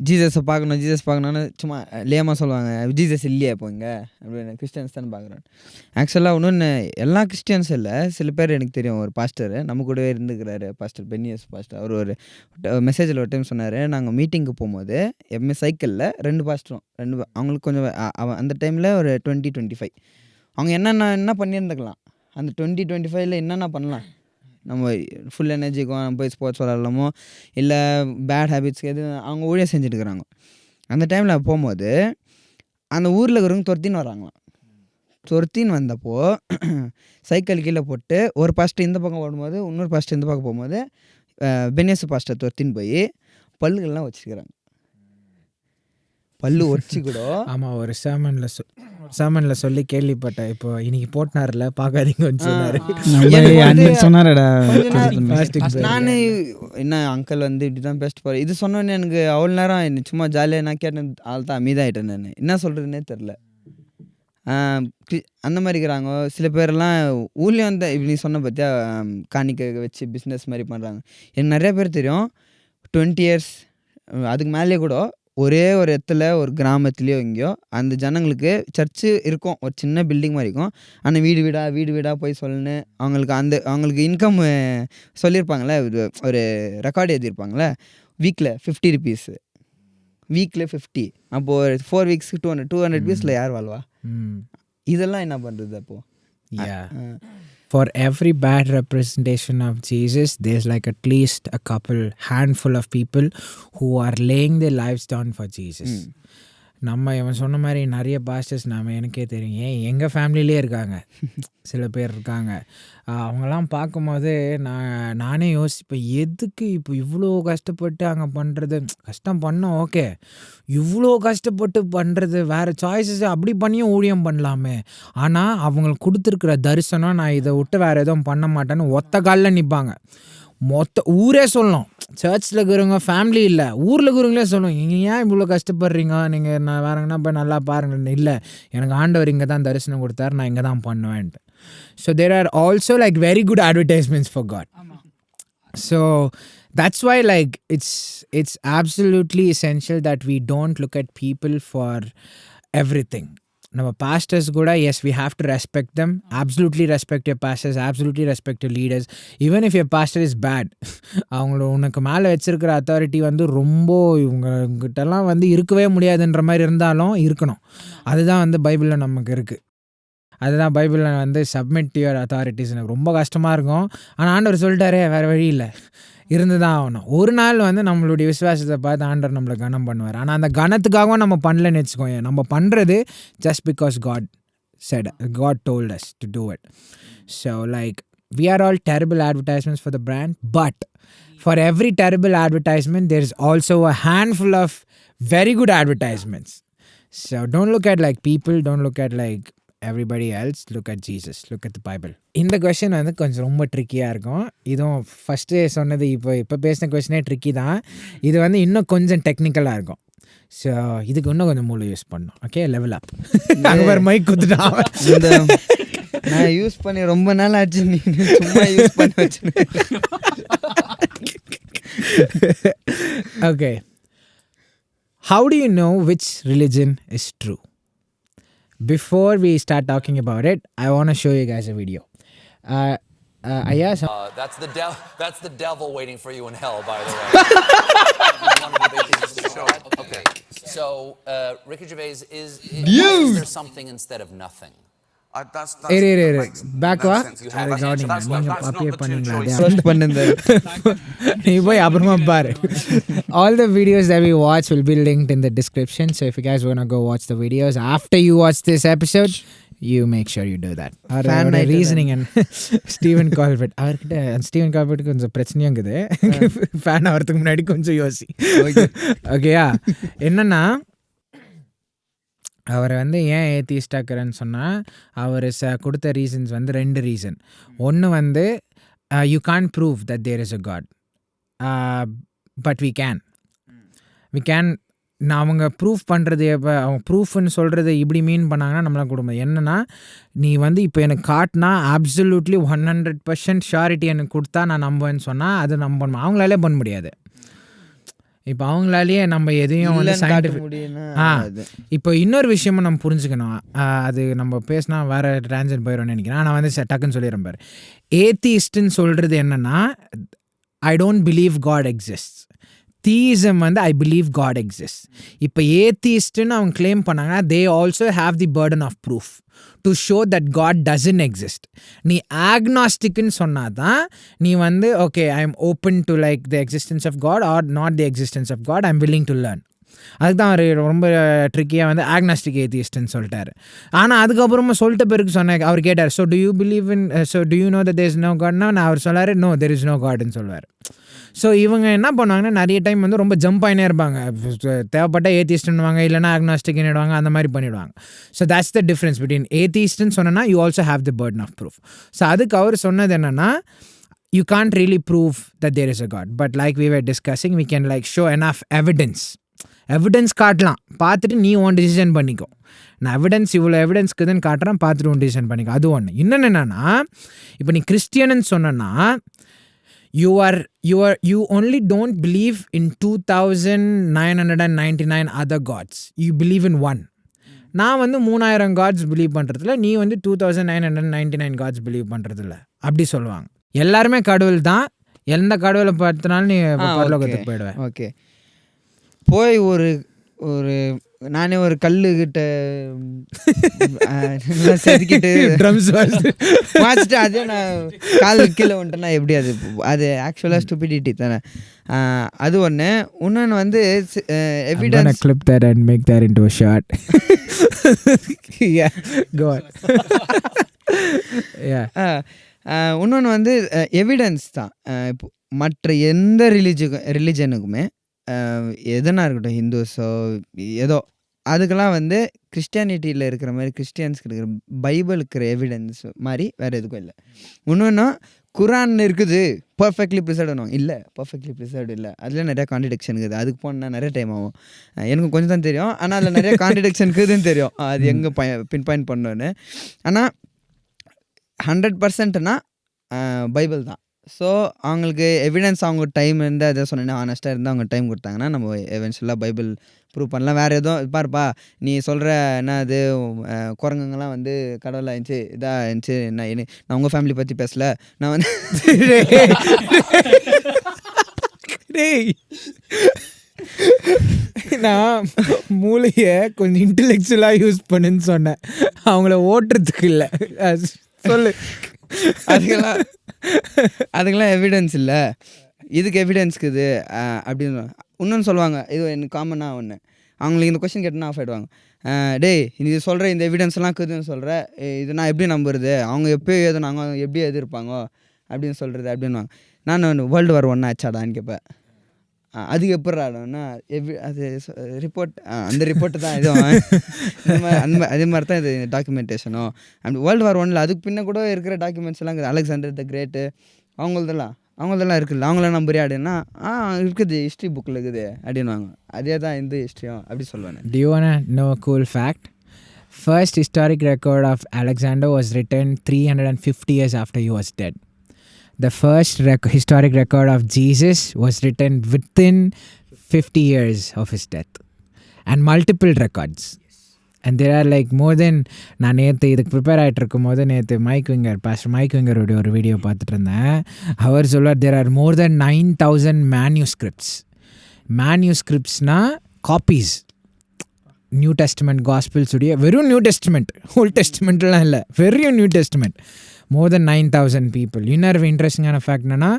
ஜீசஸை பார்க்கணுன்னு சும்மா லேமாக சொல்லுவாங்க, ஜீசஸ் இல்லையா இப்போ இங்கே அப்படின்னு, கிறிஸ்டியன்ஸ் தானே பார்க்குறேன். ஆக்சுவலாக இன்னொன்று, எல்லா கிறிஸ்டியன்ஸும் இல்லை, சில பேர் எனக்கு தெரியும். ஒரு பாஸ்டர் நம்ம கூடவே இருந்துக்கிறாரு, பாஸ்டர் பென்னியஸ் பாஸ்டர். அவர் ஒரு மெசேஜில் ஒரு டைம் சொன்னார், நாங்கள் மீட்டிங்க்கு போகும்போது எப்பவுமே சைக்கிளில் 2 பாஸ்டரும் அவங்களுக்கு கொஞ்சம் அந்த டைமில் ஒரு 20-25 அவங்க என்ன பண்ணியிருந்துக்கலாம், அந்த 20-25 என்னென்ன பண்ணலாம், நம்ம ஃபுல் எனர்ஜிக்கும் நம்ம போய் ஸ்போர்ட்ஸ் விளாட்லாமோ இல்லை பேட் ஹேபிட்ஸ்க்கு எது அவங்க ஊழியம் செஞ்சுட்டுருக்குறாங்க. அந்த டைமில் போகும்போது அந்த ஊரில் இருக்கிறவங்க துரத்தின்னு வராங்களாம். துரத்தின்னு வந்தப்போ சைக்கிள் கீழே போட்டு ஒரு பாஸ்டர் இந்த பக்கம் ஓடும்போது இன்னொரு பாஸ்டர் இந்த பக்கம் போகும்போது பென்னியஸ் பாஸ்டர் துரத்தின்னு போய் பல்லுகள்லாம் வச்சுருக்கிறாங்க. பல்லு ஒடிச்சு கூட. ஆமாம், ஒரு சேமனில் சொல்லி கேள்விப்பட்டேன். இப்போ இன்னைக்கு போட்டினார்ல, பார்க்காதீங்கன்னு சொன்னார். நான் என்ன அங்கிள் வந்து இப்படி தான் பேசிட்டு போகிறேன், இது சொன்னோன்னே எனக்கு அவ்வளோ நேரம் சும்மா ஜாலியாக நான் கேட்டேன், ஆள் தான் அமைதியாகிட்டேன். நான் என்ன சொல்கிறதுனே தெரில. அந்த மாதிரி இருக்கிறாங்க. சில பேரெல்லாம் ஊர்லேயும் வந்து இப்படி நீ சொன்ன பார்த்தியா, காணிக்க வச்சு பிஸ்னஸ் மாதிரி பண்ணுறாங்க. எனக்கு நிறைய பேர் தெரியும், 20 years அதுக்கு மேலேயே கூட ஒரே ஒரு இடத்துல ஒரு கிராமத்துலேயோ எங்கேயோ அந்த ஜனங்களுக்கு சர்ச்சு இருக்கும், ஒரு சின்ன பில்டிங் மாதிரி இருக்கும். ஆனால் வீடு வீடாக போய் சொல்லணும். அவங்களுக்கு இன்கம் சொல்லியிருப்பாங்களே, ஒரு ரெக்கார்டு எழுதியிருப்பாங்களே, வீக்கில் 50 rupees, வீக்கில் 50, அப்போது 4 weeks 200 rupeesல யார் வாழ்வா? இதெல்லாம் என்ன பண்ணுறது அப்போது? For every bad representation of Jesus, there's like at least a handful of people who are laying their lives down for Jesus. நம்ம இவன் சொன்ன மாதிரி நிறைய பாஸ்டர்ஸ் எனக்கே தெரியும், ஏன் எங்கள் ஃபேமிலியிலே இருக்காங்க, சில பேர் இருக்காங்க. அவங்கெல்லாம் பார்க்கும்போது நானே யோசிப்பேன், எதுக்கு இப்போ இவ்வளோ கஷ்டப்பட்டு அங்கே பண்ணுறது, கஷ்டம் பண்ணோம் ஓகே, இவ்வளோ கஷ்டப்பட்டு பண்ணுறது, வேறு சாய்ஸஸ் அப்படி பண்ணியும் ஊழியம் பண்ணலாமே. ஆனால் அவங்களுக்கு கொடுத்துருக்குற தரிசனம், நான் இதை விட்டு வேறு எதுவும் பண்ண மாட்டேன்னு ஒத்த காலில் நிற்பாங்க. மொத்த ஊரே சொல்லணும், சர்ச்சில் இருக்கிறவங்க, ஃபேமிலி இல்லை, ஊரில் இருக்கிறவங்களே சொல்லணும், நீங்கள் ஏன் இவ்வளோ கஷ்டப்படுறீங்க, நீங்கள் நான் வேறங்கன்னா போய் நல்லா பாருங்கள். இல்லை, எனக்கு ஆண்டவர் இங்கே தான் தரிசனம் கொடுத்தாரு, நான் இங்கே தான் பண்ணுவேன்ட்டு. So there are also like very good advertisements for God. So that's why like it's absolutely essential that we don't look at people for everything. நம்ம pastors கூட, yes, we have to respect them, absolutely respect your pastors, absolutely respect your leaders, even if your pastor is bad. அவங்கள உனக்கு மேலே வச்சிருக்கிற authority வந்து ரொம்ப இவங்ககிட்டலாம் வந்து இருக்கவே முடியாதுன்ற மாதிரி இருந்தாலும் இருக்கணும். அதுதான் வந்து பைபிளில் நமக்கு இருக்குது. அதுதான் பைபிளில் வந்து சப்மிட் டு யுவர் அத்தாரிட்டிஸ். எனக்கு ரொம்ப கஷ்டமாக இருக்கும், ஆனால் ஆண்டவர் சொல்லிட்டாரே, வேறு வழி இல்லை, இருந்து தான் ஆகணும். ஒரு நாள் வந்து நம்மளுடைய விசுவாசத்தை பார்த்து ஆண்டவர் நம்மளை கனம் பண்ணுவார். ஆனால் அந்த கனத்துக்காகவும் நம்ம பண்ணலன்னு வச்சுக்கோங்க, நம்ம பண்ணுறது just because God told us to do it. So like we are all terrible advertisements for the brand, but for every terrible advertisement there is also a handful of very good advertisements. So don't look at like people, don't look at like everybody else, look at Jesus, look at the Bible. இந்த question வந்து கொஞ்சம் ரொம்ப ட்ரிக்கியாக இருக்கும். இதுவும் first சொன்னது இப்போ பேசின கொஸ்டினே tricky தான். இது வந்து இன்னும் கொஞ்சம் டெக்னிக்கலாக இருக்கும். ஸோ இதுக்கு இன்னும் கொஞ்சம் மூளை யூஸ் பண்ணணும். Okay, level up. அங்கே ஒரு மைக் கொடுத்துட்டான். இந்த நான் யூஸ் பண்ணி ரொம்ப நாள் ஆச்சு, நீ சும்மா யூஸ் பண்ணி வச்சு. Okay, how do you know which religion is true? Before we start talking about it, I want to show you guys a video. That's the devil waiting for you in hell, by the way. Okay. So, Ricky Gervais is there something instead of nothing? Back வா, நீ போய் அப்புறமா பாரு. All the videos that we watch will be linked in the description, so if you guys want to go watch the videos after you watch this episode, you make sure you do that. Our reasoning and Stephen Colbert, அவர்கிட்ட Steven கால்பர்ட்டுக்கு கொஞ்சம் பிரச்சனையும் இருக்குது, fan ஆகிறதுக்கு முன்னாடி கொஞ்சம் யோசி. ஓகேயா, என்னன்னா அவரை வந்து ஏன் ஏத்திஸ்டாக்கிறேன்னு சொன்னால், அவர் கொடுத்த ரீசன்ஸ் வந்து 2 ரீசன். ஒன்று வந்து you can't prove that there is a God, but we can. நான் அவங்க ப்ரூஃப் பண்ணுறது, இப்போ அவங்க ப்ரூஃப்னு சொல்கிறது இப்படி மீன் பண்ணாங்கன்னா நம்மளாம் கொடுப்போம். என்னென்னா, நீ வந்து இப்போ எனக்கு காட்டினா அப்சல்யூட்லி 100% ஷியாரிட்டி எனக்கு கொடுத்தா நான் நம்புவேன்னு சொன்னால் அது நம்பணும். அவங்களாலே பண்ண முடியாது. இப்போ அவங்களாலேயே நம்ம எதையும் வந்து இப்போ இன்னொரு விஷயமும் நம்ம புரிஞ்சுக்கணும். அது நம்ம பேசினா வேறு டிரான்ஸ்லேட் போயிடும்னு நினைக்கிறேன். நான் வந்து டக்குன்னு சொல்லிடுறேன் பாரு. ஏத்திஸ்ட்னு சொல்கிறது என்னென்னா, I don't believe God exists. Theism வந்து ஐ பிலீவ் காட் எக்ஸிஸ்ட். இப்போ ஏத்திஸ்ட்னு அவங்க கிளைம் பண்ணாங்கன்னா they also have the burden of proof to show that God doesn't exist. நீ ஆக்னாஸ்டிக்னு சொன்னால் தான் நீ வந்து okay, I am open to like the existence of God or not the existence of God, I am willing to learn. அதுதான் அவர் ரொம்ப ட்ரிக்கியாக வந்து ஆக்னாஸ்டிக் ஏத்திஸ்ட்னு சொல்லிட்டாரு. ஆனால் அதுக்கப்புறமா சொல்லிட்ட பிறகு சொன்னேன், அவர் கேட்டார், so do you believe in, so do you know that there is no காட்னா, நான் அவர் சொல்லார் நோ தெர் இஸ் நோ காட்னு சொல்லுவார். ஸோ இவங்க என்ன பண்ணுவாங்கன்னா, நிறைய டைம் வந்து ரொம்ப ஜம்ப் ஆகினே இருப்பாங்க. தேவைப்பட்ட ஏத்திஸ்ட்னுவாங்க, இல்லைனா ஆக்னாஸ்டிக்னுடுவாங்க, அந்த மாதிரி பண்ணிவிடுவாங்க. So that's the difference between ஏத்திஸ்ட்னு சொன்னேன்னா you also have the burden of proof. So அதுக்கு அவர் சொன்னது என்னென்னா, you can't really prove that there is a God, but like we were discussing, we can like show enough evidence காட்டலாம், பார்த்துட்டு நீ உன் டிசிஷன் பண்ணிக்கோ. நான் இவ்வளோ எவிடன்ஸ்க்கு தான் காட்டுறேன், பார்த்துட்டு உன் டிசிஷன் பண்ணிக்கோ. அது ஒன்று. இன்னொன்று என்னென்னா, இப்போ நீ கிறிஸ்டியன்னு சொன்னா you only don't believe in 2999 other gods, you believe in one. நான் வந்து 3000 காட்ஸ் பிலீவ் பண்ணுறதில்ல, நீ வந்து 2999 காட்ஸ் பிலீவ் பண்ணுறதில்ல, அப்படி சொல்லுவாங்க. எல்லாருமே கடவுள் தான், எந்த கடவுளை பார்த்தினாலும் நீ பரலோகத்துக்கு போயிடுவேன். ஓகே, போய் ஒரு நானே ஒரு கல்லுக்கிட்ட செதுக்கிட்டு ட்ரம்ஸ் வாசிட்டு அதே நான் கால் கீழே வந்துட்டேன்னா எப்படி அது அது ஆக்சுவலாக ஸ்டூபிடிட்டி தானே. அது ஒன்று. இன்னொன்று வந்து evidence clip that and make that into a shot. Yeah, go on. Yeah. இன்னொன்று வந்து எவிடன்ஸ் தான். இப்போ மற்ற எந்த ரிலிஜனுக்குமே எதனா இருக்கட்டும், ஹிந்துஸோ ஏதோ, அதுக்கெல்லாம் வந்து கிறிஸ்டியானிட்டியில் இருக்கிற மாதிரி கிறிஸ்டியன்ஸ்க்கு இருக்கிற பைபிளுக்கு இருக்கிற எவிடன்ஸ் மாதிரி வேறு எதுக்கும் இல்லை. இன்னொன்று குரான் இருக்குது பர்ஃபெக்ட்லி ப்ரிசர்வ்டும் இல்லை, பர்ஃபெக்ட்லி ப்ரிசர்வ்டு இல்லை, அதில் நிறையா கான்ட்ரடிக்ஷன் இருக்குது. அதுக்கு போனால் நிறைய டைம் ஆகும். எனக்கு கொஞ்சம் தான் தெரியும், ஆனால் அதில் நிறைய கான்ட்ரடிக்ஷன் இருக்குதுன்னு தெரியும், அது எங்கே பின் பாயிண்ட் பண்ணோன்னு. ஆனால் 100%னா பைபிள் தான். ஸோ அவங்களுக்கு எவிடன்ஸ் அவங்க டைம் இருந்து அதை சொன்னேன்னா ஆனஸ்ட்டாக இருந்து அவங்க டைம் கொடுத்தாங்கன்னா நம்ம எவென்ச்சுவலாக பைபிள் ப்ரூவ் பண்ணலாம். வேறு எதுவும் பாருப்பா நீ சொல்கிற என்ன அது குரங்குங்கெல்லாம் வந்து கடவுளாக இருந்துச்சு இதாக இருந்துச்சு, நான் உங்கள் ஃபேமிலி பற்றி பேசலை, நான் வந்து நான் மூளையை கொஞ்சம் இன்டெலெக்சுவலாக யூஸ் பண்ணுன்னு சொன்னேன், அவங்கள ஓட்டுறதுக்கு இல்லை. சொல்லு. அதுக்கெல்லாம் எவிடன்ஸ் இல்லை, இதுக்கு எவிடன்ஸ்க்கு இது அப்படின்னு இன்னொன்று சொல்லுவாங்க. இது எனக்கு காமனாக ஒன்று, அவங்களுக்கு இந்த கொஸ்டின் கேட்டோன்னா ஆஃப் ஆகிடுவாங்க. டேய் இது சொல்கிற இந்த எவிடன்ஸ்லாம் இருக்குதுன்னு சொல்கிற, இது நான் எப்படி நம்புறது, அவங்க எப்போயோ எழுதுனாங்க அவங்க எப்படி எழுதிருப்பாங்க அப்படின்னு சொல்கிறது அப்படின்வாங்க. நான் World War I ஆச்சாடான்னு கேட்பேன். அதுக்கு எப்படி ஆடும்னா அது ரிப்போர்ட், அந்த ரிப்போர்ட்டு தான் இதுவும் அதே மாதிரி தான் இது டாக்குமெண்டேஷனும். அப்படி World War I அதுக்கு பின்ன கூட இருக்கிற டாக்குமெண்ட்ஸ் எல்லாம் இருக்குது. அலெக்சாண்டர் த கிரேட்டு அவங்களதெல்லாம் இருக்குல்ல, அவங்கள நம்புறியா அப்படின்னா இருக்குது, ஹிஸ்ட்ரி புக்கில் இருக்குது அப்படின்வாங்க. அதே தான் இந்த ஹிஸ்ட்ரியும் அப்படி சொல்லுவேன். Do you wanna know a cool fact? First historic record of Alexander was written 350 years after he was dead. The first historic record of Jesus was written within 50 years of his death. And multiple records. And there are like more than, நான் நேற்று இதுக்கு prepare ஆகிட்டு இருக்கும் போது நேற்று pastor mic விங்கருடைய ஒரு video பார்த்துட்டு இருந்தேன். அவர் சொல்வார் there are more than 9,000 manuscripts. Manuscriptsனால் காப்பீஸ். நியூ டெஸ்டமெண்ட் காஸ்பிள்ஸ் உடைய வெறும் நியூ டெஸ்டமெண்ட், ஓல்ட் டெஸ்டமெண்ட்லாம் இல்லை, வெறும் New Testament. More than 9,000 people. இன்னொரு இன்ட்ரெஸ்டிங்கான ஃபேக்ட் என்னென்னா,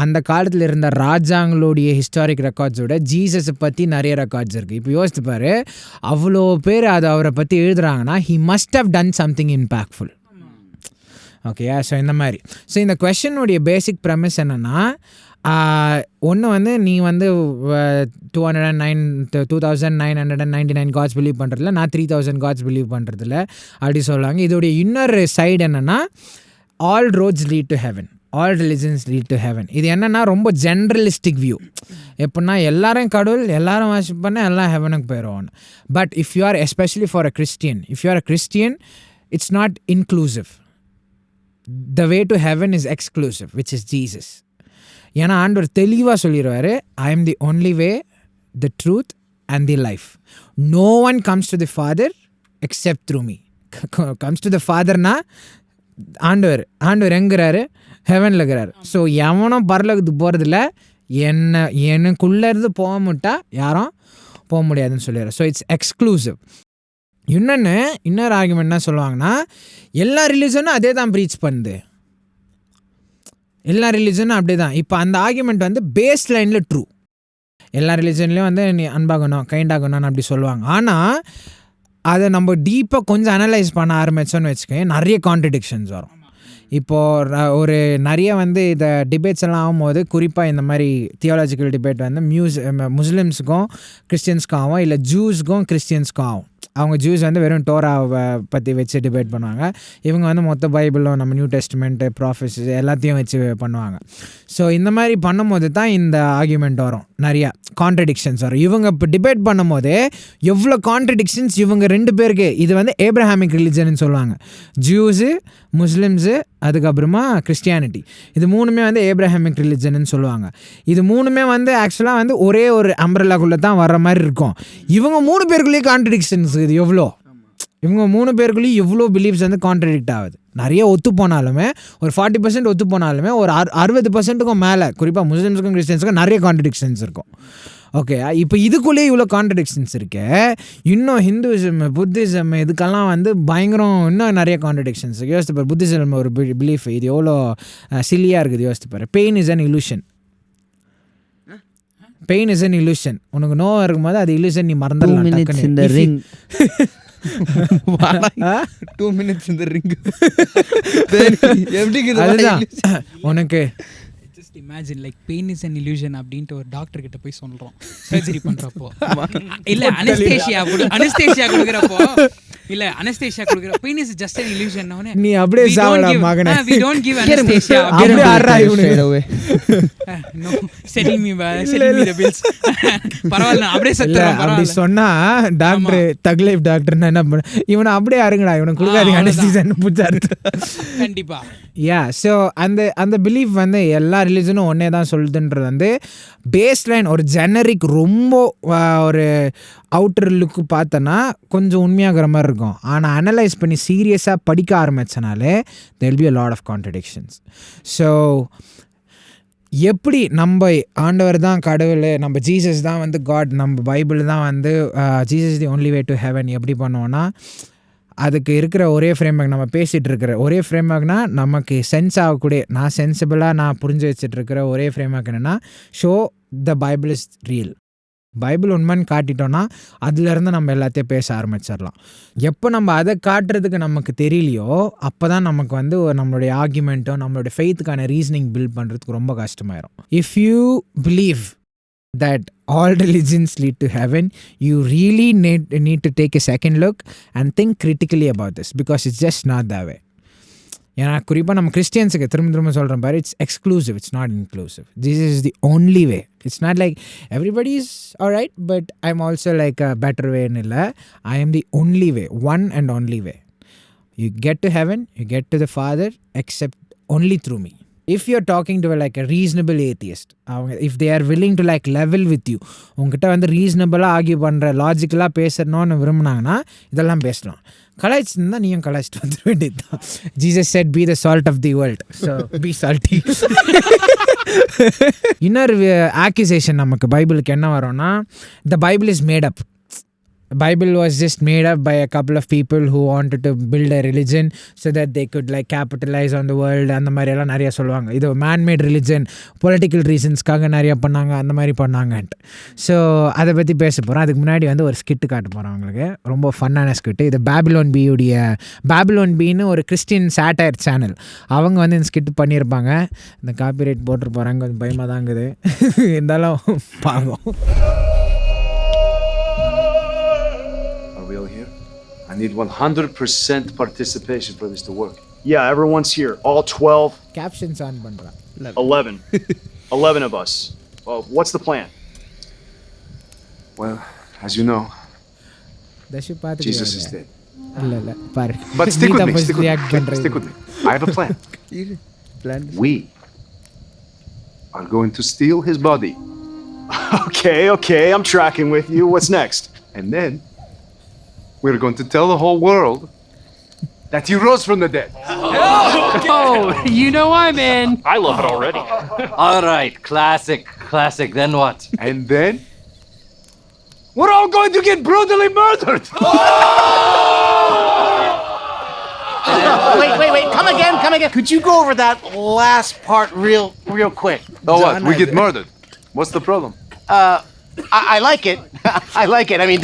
அந்த காலத்தில் இருந்த ராஜாங்களுடைய ஹிஸ்டாரிக் ரெக்கார்ட்ஸோட ஜீசஸை பற்றி நிறைய ரெக்கார்ட்ஸ் இருக்குது. இப்போ யோசித்து பாரு, அவ்வளோ பேர் அது அவரை பற்றி எழுதுகிறாங்கன்னா he must have done something impactful. ஓகேயா? ஸோ இந்த மாதிரி. ஸோ இந்த கொஷனுடைய பேசிக் ப்ரெமிஸ் என்னென்னா, ஒன்று வந்து நீ வந்து 2,999 காட்ஸ் பிலீவ் பண்ணுறதில்ல, நான் 3,000 காட்ஸ் பிலீவ் பண்ணுறதில்ல அப்படி சொல்லுவாங்க. இதோடைய இன்னொரு சைடு என்னென்னா, all roads lead to heaven, all religions lead to heaven. இது என்னென்னா ரொம்ப ஜென்ரலிஸ்டிக் வியூ. எப்படின்னா எல்லாரும் கடவுள், எல்லாரும் வாஷிப் பண்ண எல்லாம் ஹெவனுக்கு போயிடுவோம். But if you are especially for a Christian, if you are a Christian, it's not inclusive. The way to heaven is exclusive, which is Jesus. ஏன்னா ஆண்டவர் தெளிவாக சொல்லிடுவார், I am the only way, the truth and the life. No one comes to the Father except through me. Comes to the ஃபாதர்னா ஆண்டவர் எங்கிறாரு? ஹெவனில் இருக்கிறார். So எவனும் பரலோகத்துக்கு போகிறதில்ல, எனக்குள்ளேருந்து போக முட்டா யாரும் போக முடியாதுன்னு சொல்லிடுறார். So it's exclusive. இன்னொரு ஆர்குமெண்ட் என்ன சொல்லுவாங்கன்னா, எல்லா ரிலீஜனும் அதே தான் ப்ரீச் பண்ணுது, எல்லா ரிலீஜனும் அப்படி தான். இப்போ அந்த ஆர்குமெண்ட் வந்து பேஸ் லைனில் ட்ரூ. எல்லா ரிலீஜன்லேயும் வந்து நீ அன்பாகணும், கைண்டாகணும்னு அப்படி சொல்லுவாங்க. ஆனால் அதை நம்ம டீப்பாக கொஞ்சம் அனலைஸ் பண்ண ஆரம்பித்தோன்னு வச்சுக்கோங்க, நிறைய கான்ட்ரடிக்ஷன்ஸ் வரும். இப்போது ஒரு நிறைய வந்து இந்த டிபேட்ஸ் எல்லாம் ஆகும்போது, குறிப்பாக இந்த மாதிரி தியாலஜிக்கல் டிபேட் வந்து முஸ்லிம்ஸுக்கும் கிறிஸ்டியன்ஸ்க்கும் ஆகும், இல்லை ஜூஸ்க்கும் கிறிஸ்டியன்ஸ்க்கும் ஆகும். அவங்க ஜூஸ் வந்து வெறும் டோராவை பற்றி வச்சு டிபேட் பண்ணுவாங்க, இவங்க வந்து மொத்த பைபிளும் நம்ம நியூ டெஸ்ட்மெண்ட்டு ப்ராஃபஸஸ் எல்லாத்தையும் வச்சு பண்ணுவாங்க. ஸோ இந்த மாதிரி பண்ணும்போது தான் இந்த ஆர்குமெண்ட் வரும், நிறையா கான்ட்ரடிக்ஷன்ஸ் வரும். இவங்க இப்போ டிபேட் பண்ணும் போதே எவ்வளோ கான்ட்ரடிக்ஷன்ஸ் இவங்க ரெண்டு பேருக்கு. இது வந்து ஏப்ரஹாமிக் ரிலிஜன்னு சொல்லுவாங்க, ஜூஸு, முஸ்லிம்ஸு, அதுக்கப்புறமா கிறிஸ்டியானிட்டி. இது மூணுமே வந்து ஏப்ரஹாமிக் ரிலிஜன்னு சொல்லுவாங்க. இது மூணுமே வந்து ஆக்சுவலாக வந்து ஒரே ஒரு அம்ப்ரெல்லாக்குள்ளே தான் வர்ற மாதிரி இருக்கும். இவங்க மூணு பேருக்குள்ளேயே கான்ட்ரடிக்ஷன்ஸ் இது எவ்வளோ, இவங்க மூணு பேருக்குள்ளேயும் எவ்வளோ பிலீஃப்ஸ் வந்து கான்ட்ரடிக்ட் ஆகுது. நிறைய ஒத்து போனாலுமே, ஒரு 40% ஒத்து போனாலுமே, ஒரு 60%க்கும் மேலே, குறிப்பாக முஸ்லிம்ஸுக்கும் கிறிஸ்டியன்ஸுக்கும் நிறைய கான்ட்ரடிக்ஷன்ஸ் இருக்கும். ஓகே, இப்போ இதுக்குள்ளேயே இவ்வளோ கான்ட்ரடிக்ஷன்ஸ் இருக்கு. இன்னும் ஹிந்துவிசம், புத்திசம் இதுக்கெல்லாம் வந்து பயங்கரம் இன்னும் நிறைய கான்ட்ரடிக்ஷன்ஸ். யோசித்து பாரு, புத்திசம் ஒரு பிலீஃப், இது எவ்வளோ சில்லியாக இருக்குது. யோசித்து பாரு. Pain is an illusion. Pain is an illusion. உனக்கு நோவா இருக்கும்போது அது இலூஷன், நீ மறந்துடலாம். 2 minutes in the ring. 2 minutes in the ring. அதுதான் உனக்கு. Just imagine like pain is an illusion அப்படின்ட்டு ஒரு டாக்டர் கிட்ட போய் சொல்கிறோம் சர்ஜரி பண்ணுறப்போ. இல்லை அனஸ்தேஷியா கொடுக்குறப்போ, இல்லை அனஸ்தேஷியா கொடுக்குற pain is just an illusion. நீ அப்படியே சாவடா மகனே. We don't give anesthesia. அப்படியே ஆறா இவனு. No, send me the bills. பரவாயில்ல, அப்படியே செத்துறேன். அப்படி சொன்னா டாக்டர் தக்லைஃப் டாக்டர்னா என்ன பண்ண, இவனை அப்படியே அருங்கடா, இவனுக்கு கொடுக்காதீங்க அனஸ்தீசியான்னு புடிச்சாரு. கண்டிப்பா. யா, ஸோ அந்த பிலீஃப் வந்து எல்லா ரிலீஜனும் ஒன்னே தான் சொல்லுதுன்றது வந்து பேஸ் லைன். ஒரு ஜெனரிக் ரொம்ப ஒரு அவுட்டர் லுக்கு பார்த்தோன்னா கொஞ்சம் உண்மையாகிற மாதிரி இருக்கும். ஆனால் அனலைஸ் பண்ணி சீரியஸாக படிக்க ஆரம்பித்தனாலே there will be a lot of contradictions. So எப்படி நம்ம ஆண்டவர் தான் கடவுள், நம்ம ஜீசஸ் தான் வந்து காட், நம்ம பைபிள் தான் வந்து Jesus the only way to heaven எப்படி பண்ணுவோன்னா, அதுக்கு இருக்கிற ஒரே ஃப்ரேம்வொர்க், நம்ம பேசிகிட்டு இருக்கிற ஒரே ஃப்ரேம்வொர்க்னா நமக்கு சென்ஸ் ஆகக்கூடிய, நான் சென்சிபிளாக நான் புரிஞ்சு வச்சுட்ருக்கிற ஒரே ஃப்ரேம்வொர்க் என்னென்னா, show the Bible is real. Bible உண்மைன்னு காட்டிட்டோன்னா அதுலேருந்து நம்ம எல்லாத்தையும் பேச ஆரம்பிச்சிடலாம். எப்போ நம்ம அதை காட்டுறதுக்கு நமக்கு தெரியலையோ அப்போ தான் நமக்கு வந்து நம்மளுடைய ஆர்குமெண்ட்டோ நம்மளுடைய ஃபெய்த்துக்கான ரீசனிங் பில்ட் பண்ணுறதுக்கு ரொம்ப கஷ்டமாயிரும். If you believe that all religions lead to heaven, you really need to take a second look and think critically about this, because it's just not that way. ஏன்னா குறிப்பாக நம்ம கிறிஸ்டியன்ஸுக்கு திரும்ப சொல்கிறேன் பாரு, it's exclusive, it's not inclusive. This is the only way. It's not like everybody is alright but I am also like a better வேன்னு இல்லை. I am the only way, one and only way. You get to heaven, you get to the Father except only through me. If you're talking to like a reasonable atheist, if they are willing to like level with you, உங்ககிட்ட வந்து ரீசனபிளாக argue பண்ணுற, லாஜிக்கலாக பேசணும்னு விரும்பினாங்கன்னா இதெல்லாம் பேசலாம். கலாய்ச்சிருந்தா நீயும் கலாய்ச்சிட்டு வந்துட வேண்டியது தான். Jesus said be the salt of the world, so be salty. இன்னொரு ஆக்யூசேஷன் நமக்கு பைபிளுக்கு என்ன வரும்னா, the Bible is made up. Bible was just made up by a couple of people who wanted to build a religion so that they could like capitalize on the world. அந்த மாதிரி எல்லாம் நிறையா சொல்லுவாங்க. இது மேன்மேட் ரிலிஜன், பொலிட்டிக்கல் ரீசன்ஸ்க்காக நிறையா பண்ணாங்க, அந்த மாதிரி பண்ணாங்கன்ட்டு. ஸோ அதை பற்றி பேச போகிறோம். அதுக்கு முன்னாடி வந்து ஒரு ஸ்கிட்டு காட்ட போகிறோம் உங்களுக்கு, ரொம்ப ஃபன்னான ஸ்கிட்டு. இது பேபிலோன் பியுடைய, பேபிலோன் பின்னு ஒரு கிறிஸ்டியன் சேட்டையர் சேனல், அவங்க வந்து இந்த ஸ்கிட்டு பண்ணியிருப்பாங்க. இந்த காப்பிரைட் போட்டு போகிறாங்க, கொஞ்சம் பயமாக தாங்குது, இருந்தாலும் பாவம். I need 100% participation for this to work. Yeah, everyone's here. All 12. Captions on பண்றா. 11. 11 of us. Well, what's the plan? Well, as you know, Jesus is dead. இல்ல பாரு. But stick with me. Stick with me. I have a plan. We are going to steal his body. Okay, I'm tracking with you. What's next? And then we're going to tell the whole world that he rose from the dead. Oh, you know I'm in. I love it already. All right, classic. Then what? And then we're all going to get brutally murdered. Wait. Come again. Could you go over that last part real quick? Oh, what? We get murdered. What's the problem? I like it. I like it. I mean,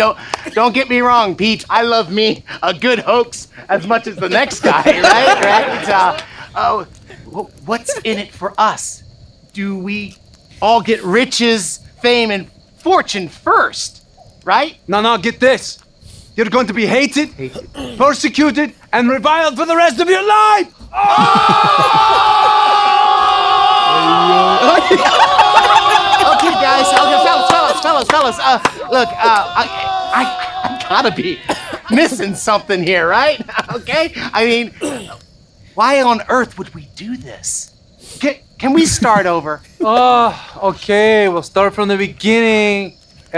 don't get me wrong, Pete. I love me a good hoax as much as the next guy, right? What's in it for us? Do we all get riches, fame, and fortune first, right? No, get this. You're going to be hated, persecuted, and reviled for the rest of your life. Okay, guys. Okay, fellas. Look, I gotta be missing something here, right? Okay. I mean, why on earth would we do this? Can we start over? Okay. We'll start from the beginning.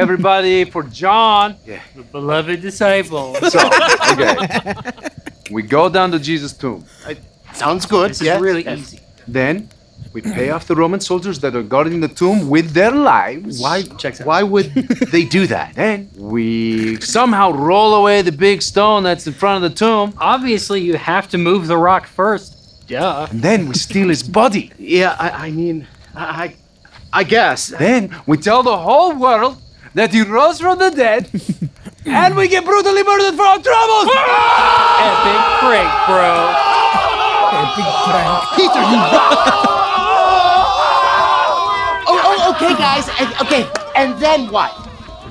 Everybody, for John, The beloved disciple. So, okay. We go down to Jesus' tomb. Sounds good. This is really easy. Then We pay off the Roman soldiers that are guarding the tomb with their lives. Why would they do that? Then we somehow roll away the big stone that's in front of the tomb. Obviously, you have to move the rock first. Duh. And then we steal his body. Yeah, I mean, I guess. Then we tell the whole world that he rose from the dead. And we get brutally murdered for our troubles. Epic prank, bro. Epic prank. Peter, you. Okay, guys. Okay, and then what?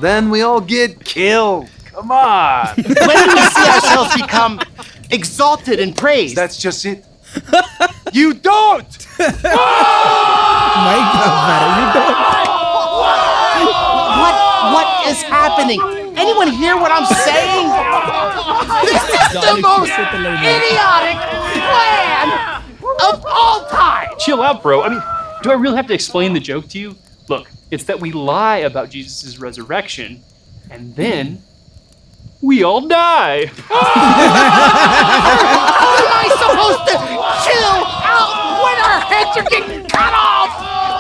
Then we all get killed. Come on. When do we see ourselves become exalted and praised? That's just it. You don't. My God, you don't. What is happening? Anyone hear what I'm saying? This is the most idiotic plan of all time. Chill out, bro. I mean, do I really have to explain the joke to you? Look, it's that we lie about Jesus' resurrection, and then we all die. How am I supposed to chill out when our heads are getting cut off?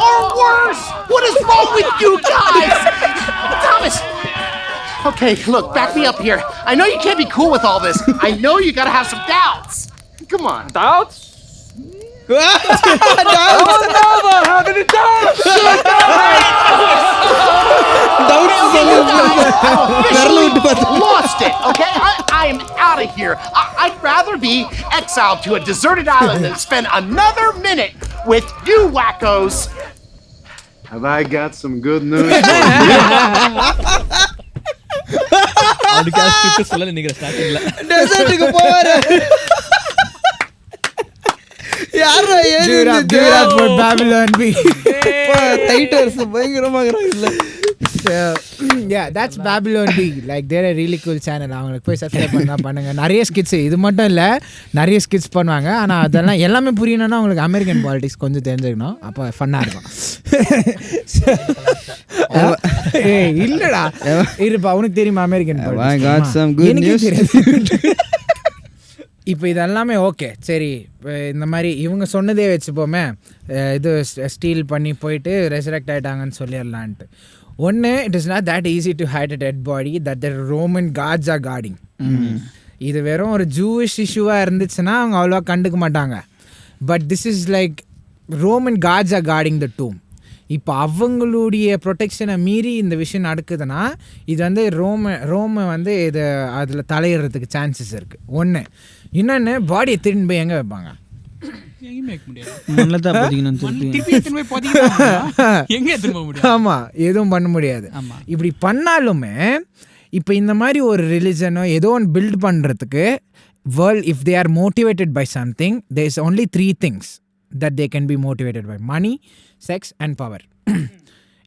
Or worse, what is wrong with you guys? Thomas! Okay, look, back me up here. I know you can't be cool with all this. I know you gotta have some doubts. Come on. Doubts? Lost it, okay? I am out of here. I'd rather be exiled to a deserted island than spend another minute with you wackos. Have I got some good news for you? அவனுக்கு script சொல்ல நினைக்கிறேன் ஸ்டார்டிங்ல டெசர்ட்டுக்கு போவாரு யாரா Give it up for Babylon B. டைட்டர்ஸ் பயங்கரமாக இல்ல. So, yeah, that's Babylon B. Like, they're a really cool channel. அவங்களுக்கு போய் சப்ஸ்கிரைப் பண்ணா பண்ணுங்க. நிறைய ஸ்கிட்ஸ் இது மட்டும் இல்லை, நிறைய ஸ்கிட்ஸ் பண்ணுவாங்க. ஆனால் அதெல்லாம் எல்லாமே புரியணும்னா உங்களுக்கு அமெரிக்கன் பாலிடிக்ஸ் கொஞ்சம் தெரிஞ்சுக்கணும். அப்போ ஃபன்னாக இருக்கும். இல்லடா இருப்பா, உனக்கு தெரியுமா அமெரிக்கன் பாலிடிக்ஸ்? இப்போ இதெல்லாமே ஓகே, சரி. இந்த மாதிரி இவங்க சொன்னதே வச்சுப்போமே, இது ஸ்டீல் பண்ணி போயிட்டு ரெசரக்ட் ஆகிட்டாங்கன்னு சொல்லிடலான்ட்டு. ஒன்று, it is not that easy to hide a dead body that the Roman God's are guarding. இது வெறும் ஒரு ஜூவிஷ் இஷ்யூவாக இருந்துச்சுன்னா அவங்க அவ்வளோவா கண்டுக்க மாட்டாங்க. But this is like Roman God's are guarding the tomb. இப்போ அவங்களுடைய ப்ரொடெக்ஷனை மீறி இந்த விஷயம் நடக்குதுன்னா இது வந்து ரோமை வந்து இது அதில் தலையிடுறதுக்கு சான்சஸ் இருக்குது. ஒன்று. இன்னொன்று, பாடியை திரும்பி போய் எங்கே வைப்பாங்க? ஆமாம், எதுவும் பண்ண முடியாது. இப்படி பண்ணாலுமே இப்போ இந்த மாதிரி ஒரு ரிலிஜனோ ஏதோ ஒன்று பில்ட் பண்ணுறதுக்கு world, if they are motivated by something, there is only 3 things that they can be motivated by: money, sex and power.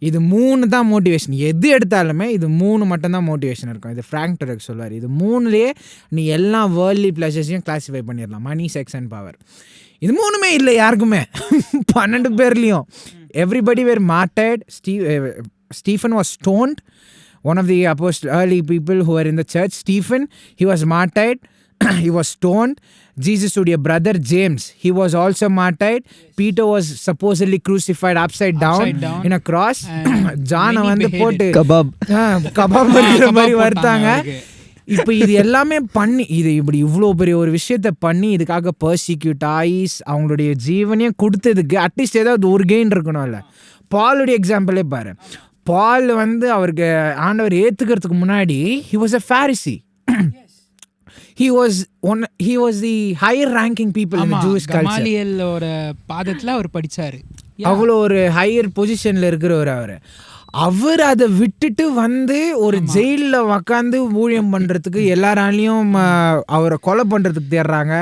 இது 3 தான் மோட்டிவேஷன். எது எடுத்தாலுமே இது 3 மட்டும்தான் மோட்டிவேஷன் இருக்கும். இது ஃப்ராங்க் டெரக் சொல்வார். இது 3லேயே நீ எல்லா வேர்ல்ட்லி ப்ளஷர்ஸையும் கிளாஸிஃபை பண்ணிடலாம்: மணி, செக்ஸ் அண்ட் பவர். இது 3மே இல்லை யாருக்குமே. 12 பேர்லேயும் everybody were martyred. Stephen was stoned. One of the early people who were in the church, Stephen, he was martyred. He was stoned. Jesus' brother James, he was also martyred. Peter was supposedly crucified upside down in a cross. John வந்து போட்டு kebab இருக்கிற மாதிரி வருத்தாங்க. இப்போ இது எல்லாமே பண்ணி இது இப்படி இவ்வளோ பெரிய ஒரு விஷயத்த பண்ணி இதுக்காக பர்சிக்யூட் ஆகி அவங்களுடைய ஜீவனையும் கொடுத்ததுக்கு அட்லீஸ்ட் ஏதாவது ஒரு கெயின் இருக்கணும்ல. பாலுடைய எக்ஸாம்பிளே பாரு. பால் வந்து அவருக்கு ஆண்டவர் ஏற்றுக்கிறதுக்கு முன்னாடி he was a Pharisee. He was the higher ranking people in the Jewish culture. கமாலியலோட பாதத்துல அவர் படிச்சாரு. அவ்வளோ ஒரு ஹையர் பொசிஷன்ல இருக்கிறவர். அவர் அதை விட்டுட்டு வந்து ஒரு ஜெயிலில் உக்காந்து ஊழியம் பண்ணுறதுக்கு எல்லாராலையும் அவரை கொலை பண்ணுறதுக்கு தேடுறாங்க,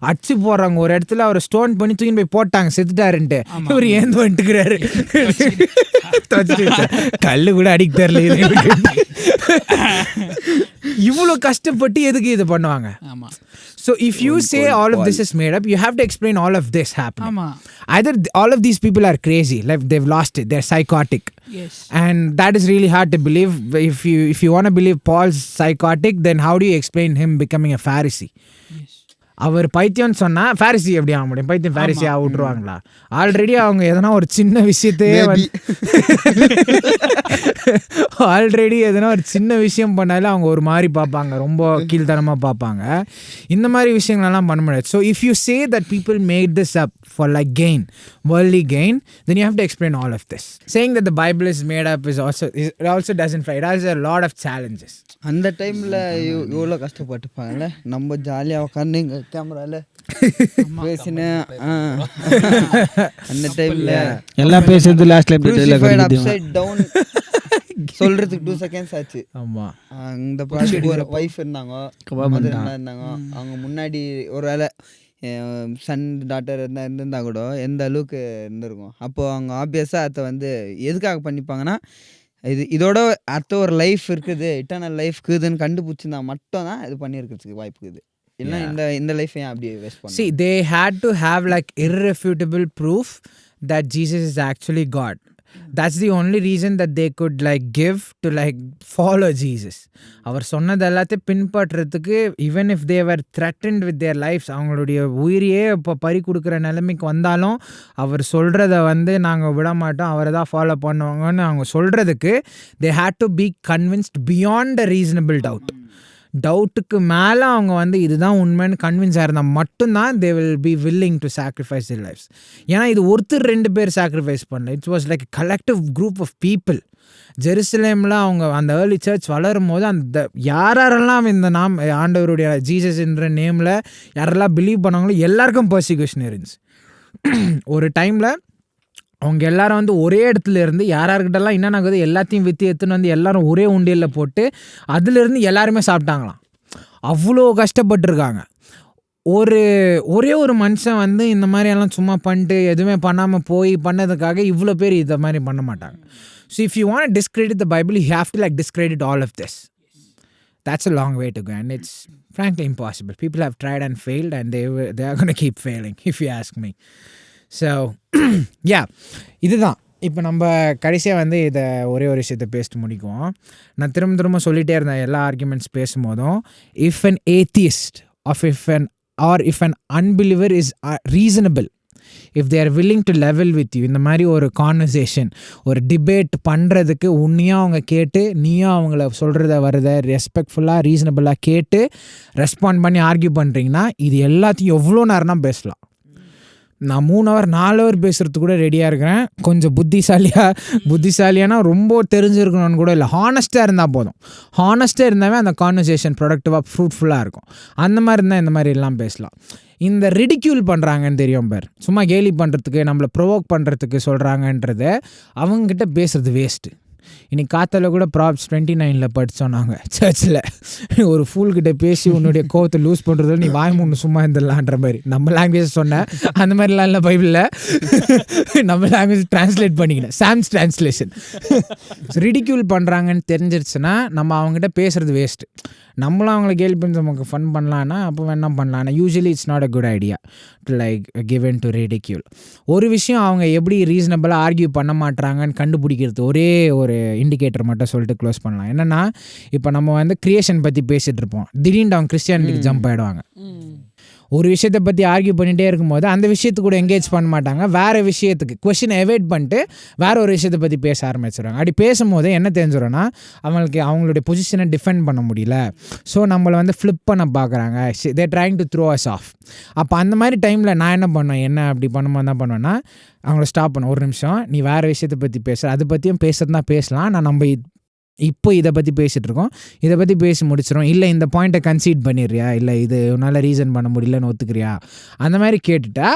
அடிச்சு போடுறாங்க. ஒரு இடத்துல அவரை ஸ்டோன் பண்ணி தூக்கின்னு போய் போட்டாங்க, செத்துட்டாருன்ட்டு. இவர் ஏந்து வந்துட்டுக்கிறாரு. கல்லு கூட அடிக்க தெரியல. இவ்வளோ கஷ்டப்பட்டு எதுக்கு இது பண்ணுவாங்க? So if you say all of this is made up, you have to explain all of this happening. Either all of these people are crazy, like they've lost it, they're psychotic. Yes. And that is really hard to believe. If you want to believe Paul's psychotic, then how do you explain him becoming a Pharisee? Yes. அவர் பைத்தியம்னு சொன்னால் ஃபேரிசி எப்படி ஆக முடியும்? பைத்தியம் ஃபேரிசி ஆக விட்ருவாங்களா? Already அவங்க எதனா ஒரு சின்ன விஷயத்தையே ஆல்ரெடி எதனா ஒரு சின்ன விஷயம் பண்ணாலும் அவங்க ஒரு மாதிரி பார்ப்பாங்க, ரொம்ப கீழ்த்தனமாக பார்ப்பாங்க. இந்த மாதிரி விஷயங்களெல்லாம் பண்ண முடியாது. So if you say that people made this up for like gain, worldly gain, then you have to explain all of this. Saying that the Bible is made up is also doesn't fly. It has a lot of challenges. அந்த டைமில் எவ்வளோ கஷ்டப்பட்டுப்பாங்கல்ல. நம்ம ஜாலியாக உட்காந்து இங்கே கேமராவில் பேசினேன். அந்த டைமில் எல்லாம் பேசுறது லாஸ்ட்டில் அப்சைட் டவுன் சொல்கிறதுக்கு 2 seconds ஆச்சு. ஆமாம். அந்த ப்ராஜெக்ட் ஒரு ஒய்ஃப் இருந்தாங்க, அவங்க முன்னாடி ஒரு வேலை சன் டாட்டர் இருந்திருந்தா கூட எந்த அளவுக்கு இருந்திருக்கும். அப்போது அவங்க ஆப்வியஸாக அதை வந்து எதுக்காக பண்ணிப்பாங்கன்னா, இதோட அடுத்த ஒரு லைஃப் இருக்குது, இட்டர்னல் லைஃப் இருக்குதுன்னு கண்டுபிடிச்சிருந்தா மட்டும் தான் இது பண்ணியிருக்கிறதுக்கு வாய்ப்பு இருக்குது. இல்லைன்னா இந்த லைஃப் ஏன் அப்படி வேஸ்ட் பண்ண? See, they had to have like irrefutable proof that Jesus is actually God. That's the only reason that they could like give to like follow Jesus. அவர் சொன்னது எல்லாத்தையும் பின்பற்றுறதுக்கு, even if they were threatened with their lifes, அவங்களுடைய உயிரையே இப்போ பறி கொடுக்குற நிலைமைக்கு வந்தாலும் அவர் சொல்கிறத வந்து நாங்கள் விட மாட்டோம், அவரை தான் ஃபாலோ பண்ணுவாங்கன்னு அவங்க சொல்கிறதுக்கு they had to be convinced beyond a reasonable doubt. டவுட்டுக்கு மேலே அவங்க வந்து இதுதான் உண்மைன்னு கன்வின்ஸ் ஆயிருந்தால் மட்டும்தான் they will be willing to sacrifice their lifes. ஏன்னா இது ஒருத்தர் 2 பேர் சாக்ரிஃபைஸ் பண்ணல, it's was like collective group of people. ஜெருசலேமில் அவங்க அந்த ஏர்லி சர்ச் வளரும் போது அந்த யாரெல்லாம் இந்த ஆண்டவருடைய ஜீசஸ் என்ற நேமில் யாரெல்லாம் பிலீவ் பண்ணாங்களோ எல்லாருக்கும் பர்சிக்யூஷன் இருந்துச்சு. ஒரு டைமில் அவங்க எல்லாரும் வந்து ஒரே இடத்துல இருந்து யார்கிட்டலாம் என்னென்ன ஆகுது எல்லாத்தையும் விற்று எடுத்துன்னு வந்து எல்லாரும் ஒரே உண்டியலில் போட்டு அதுலேருந்து எல்லாருமே சாப்பிட்டாங்களாம். அவ்வளோ கஷ்டப்பட்டுருக்காங்க. ஒரே ஒரு மனுஷன் வந்து இந்த மாதிரியெல்லாம் சும்மா பண்ணிட்டு எதுவுமே பண்ணாமல் போய் பண்ணதுக்காக இவ்வளோ பேர் இதை மாதிரி பண்ண மாட்டாங்க. So if you want to discredit the Bible, you have to like discredit all of this. That's a long way to go and it's frankly impossible. People have tried and failed and they are going to keep failing if you ask me. So yeah, இதுதான் இப்போ நம்ம கடைசியாக வந்து இதை ஒரே ஒரு விஷயத்தை பேசிட்டு முடிக்குவோம். நான் திரும்ப சொல்லிகிட்டே இருந்தேன் எல்லா ஆர்குமெண்ட்ஸ் பேசும்போதும், if an atheist if an unbeliever is reasonable, if they are willing to level with you, இந்த மாதிரி ஒரு கான்வர்சேஷன், ஒரு டிபேட் பண்ணுறதுக்கு உன்னையும் அவங்க கேட்டு நீயும் அவங்கள சொல்கிறத வரதை ரெஸ்பெக்ட்ஃபுல்லாக ரீசனபிளாக கேட்டு ரெஸ்பாண்ட் பண்ணி ஆர்கியூ பண்ணுறீங்கன்னா இது எல்லாத்தையும் எவ்வளோ நேரம்னா பேசலாம். நான் 3 hour 4 hour பேசுகிறதுக்கு கூட ரெடியாக இருக்கிறேன். கொஞ்சம் புத்திசாலியானா ரொம்ப தெரிஞ்சிருக்கணும்னு கூட இல்லை, ஹானஸ்ட்டாக இருந்தால் போதும். ஹானஸ்ட்டாக இருந்தாவே அந்த கான்வர்சேஷன் ப்ரொடக்டிவாக ஃப்ரூட்ஃபுல்லாக இருக்கும். அந்த மாதிரி இருந்தால் இந்த மாதிரி எல்லாம் பேசலாம். இந்த ரிடிக்யூல் பண்ணுறாங்கன்னு தெரியும் பேர், சும்மா கேலி பண்ணுறதுக்கு நம்மளை ப்ரொவோக் பண்ணுறதுக்கு சொல்கிறாங்கன்றத அவங்கக்கிட்ட பேசுகிறது வேஸ்ட்டு. இன்னைக்கு காத்தால கூட ப்ராப்ஸ் 29 படித்தோம் நாங்கள் சர்ச்சில். ஒரு ஃபூல்கிட்ட பேசி உன்னுடைய கோவத்தை லூஸ் பண்ணுறதுல நீ வாய் மூணு சும்மா இருந்துடலான்ற மாதிரி நம்ம லாங்குவேஜ் சொன்னேன். அந்த மாதிரிலாம் இல்லை பைபிளில், நம்ம லாங்குவேஜ் ட்ரான்ஸ்லேட் பண்ணிக்கினேன், சாம்ஸ் ட்ரான்ஸ்லேஷன். ரிடிக்யூல் பண்ணுறாங்கன்னு தெரிஞ்சிருச்சுன்னா நம்ம அவங்ககிட்ட பேசுகிறது வேஸ்ட்டு. நம்மளும் அவங்கள கேள்வி பண்ணி நமக்கு ஃபன் பண்ணலான்னா அப்போ வேணா பண்ணலாம். Usually it's not a good idea to like given to ridicule. ஒரு விஷயம் அவங்க எப்படி ரீசனபிளாக ஆர்கியூ பண்ண மாட்டாங்கன்னு கண்டுபிடிக்கிறது ஒரே ஒரு இண்டிகேட்டர் மட்டும் சொல்லிட்டு க்ளோஸ் பண்ணலாம். என்னென்னா, இப்போ நம்ம வந்து கிரியேஷன் பற்றி பேசிகிட்டு இருப்போம், திடீர்னு அவங்க கிறிஸ்டியானிட்டிக்கு ஜம்ப் ஆகிடுவாங்க. ஒரு விஷயத்தை பற்றி ஆர்கியூ பண்ணிகிட்டே இருக்கும்போது அந்த விஷயத்துக்கு கூட எங்கேஜ் பண்ண மாட்டாங்க, வேறு விஷயத்துக்கு கொஷினை எவைட் பண்ணிட்டு வேறு ஒரு விஷயத்தை பற்றி பேச ஆரம்பிச்சிடுவாங்க. அப்படி பேசும்போது என்ன தெரிஞ்சிடும்னா, அவங்களுடைய பொசிஷனை டிஃபெண்ட் பண்ண முடியல, ஸோ நம்மளை வந்து ஃப்ளிப் பண்ண பார்க்குறாங்க, they trying to throw us off. அப்போ அந்த மாதிரி டைமில் நான் என்ன பண்ணுவேன், என்ன அப்படி பண்ணும்போது தான் பண்ணுவேன்னா, அவங்கள ஸ்டாப் பண்ண, ஒரு நிமிஷம் நீ வேறு விஷயத்தை பற்றி பேசுகிற, அதை பற்றியும் பேசுறது தான் பேசலாம், நான் நம்ம இப்போ இதை பற்றி பேசிகிட்டு இருக்கோம், இதை பற்றி பேசி முடிச்சிடும், இல்லை இந்த பாயிண்ட்டை கன்சீட் பண்ணிடுறியா, இல்லை இது உன்னால் ரீசன் பண்ண முடியலன்னு ஒத்துக்கிறியா, அந்த மாதிரி கேட்டுட்டா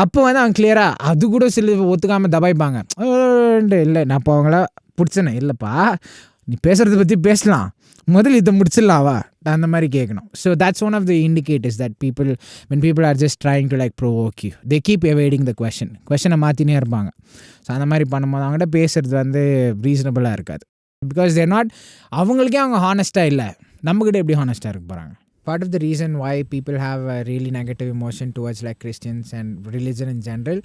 அப்போ வந்து அவங்க கிளியராக அது கூட சில ஒத்துக்காமல் தபாய்ப்பாங்க. இல்லை நான் இப்போ அவங்கள பிடிச்சனே, இல்லைப்பா நீ பேசுகிறத பற்றி பேசலாம், முதல்ல இதை முடிச்சிடலாவா, அந்த மாதிரி கேட்கணும். So that's one of the indicators that when people are just trying to like provoke you, they keep evading the கொஷனை மாற்றினே இருப்பாங்க. ஸோ அந்த மாதிரி பண்ணும்போது அவங்கள்ட்ட பேசுகிறது வந்து ரீசனபிளாக இருக்காது. பிகாஸ் தேர் நாட், அவங்களுக்கே அவங்க ஹானஸ்ட்டாக இல்லை, நம்மக்கிட்ட எப்படி ஹானஸ்ட்டாக இருக்க போகிறாங்க? part of the reason why people have a really negative emotion towards like Christians and religion in general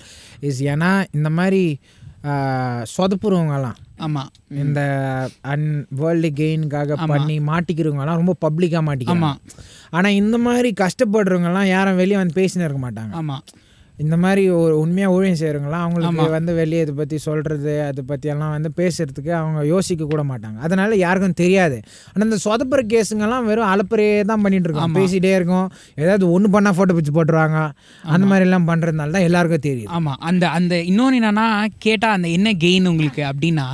is ஏன்னா இந்த மாதிரி சொதப்புறவங்கலாம் ஆமாம் இந்த வேர்ல்டு கெயினுக்காக பண்ணி மாட்டிக்கிறவங்கலாம் ரொம்ப பப்ளிக்காக மாட்டிக்கிறாங்க. ஆனால் இந்த மாதிரி கஷ்டப்படுறவங்கலாம் யாரும் வெளியே வந்து பேசினு இருக்க மாட்டாங்க. ஆமாம் இந்த மாதிரி ஒரு உண்மையாக ஊழியம் செய்கிறவங்களாம் அவங்களுக்கு வந்து வெளியே இதை பற்றி சொல்கிறது அதை பற்றியெல்லாம் வந்து பேசுகிறதுக்கு அவங்க யோசிக்க கூட மாட்டாங்க. அதனால் யாருக்கும் தெரியாது. ஆனால் இந்த சொதப்புற கேஸுங்கெல்லாம் வெறும் அலப்பறையே தான் பண்ணிகிட்டு இருக்கோம், பேசிகிட்டே இருக்கோம். ஏதாவது ஒன்று பண்ணால் ஃபோட்டோ பிடிச்சி போட்டுருவாங்க. அந்த மாதிரிலாம் பண்ணுறதுனால தான் எல்லாருக்கும் தெரியுது. ஆமாம் அந்த இன்னொன்று என்னன்னா கேட்டால் அந்த என்ன கெயின் உங்களுக்கு அப்படின்னா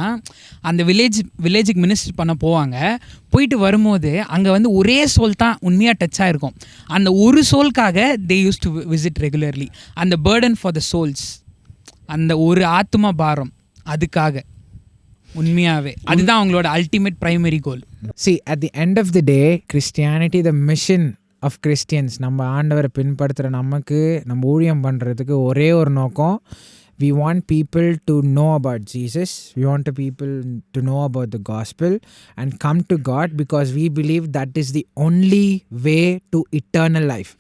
அந்த வில்லேஜுக்கு மினிஸ்டர் பண்ண போவாங்க. போயிட்டு வரும்போது அங்கே வந்து ஒரே சோல் தான் உண்மையாக டச் ஆகிருக்கும். அந்த ஒரு சோல்காக they use to visit regularly. அந்த பேர்டன் ஃபார் த சோல்ஸ், அந்த ஒரு ஆத்மா பாரம், அதுக்காக உண்மையாகவே அதுதான் அவங்களோட ultimate primary goal. See, at the end of the day, Christianity, the mission of Christians, நம்ம ஆண்டவரை பின்பற்றுற நமக்கு நம்ம ஊழியம் பண்ணுறதுக்கு ஒரே ஒரு நோக்கம். We want people to know about Jesus. We want people to know about the gospel and come to God because we believe that is the only way to eternal life.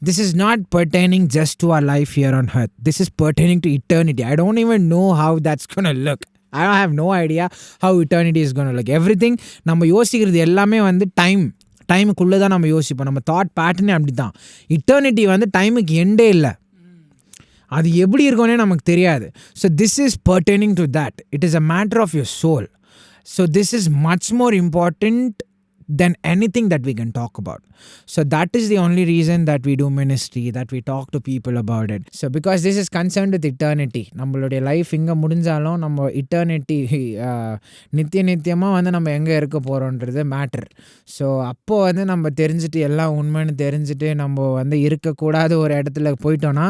This is not pertaining just to our life here on earth. This is pertaining to eternity. I don't even know how that's going to look. I have no idea how eternity is going to look. Everything நம்ம யோசிக்கிறது எல்லாமே வந்து டைமுக்குள்ளே தான் நம்ம யோசிப்போம். நம்ம thought பேட்டர்னே அப்படி தான். இட்டர்னிட்டி வந்து டைமுக்கு எண்டே இல்லை. அது எப்படி இருக்கும்னே நமக்கு தெரியாது. So this is burdening to that. It is a matter of your soul. So this is much more important than anything that we can talk about. So that is the only reason that we do ministry, that we talk to people about it. So because this is concerned with eternity, நம்மளுடைய life இங்கே முடிஞ்சாலும் நம்ம eternity நித்தியமாக வந்து நம்ம எங்கே இருக்க போகிறோன்றது matter. So அப்போது வந்து நம்ம தெரிஞ்சுட்டு எல்லாம் உண்மைன்னு தெரிஞ்சுட்டு நம்ம வந்து இருக்கக்கூடாத ஒரு இடத்துல போயிட்டோன்னா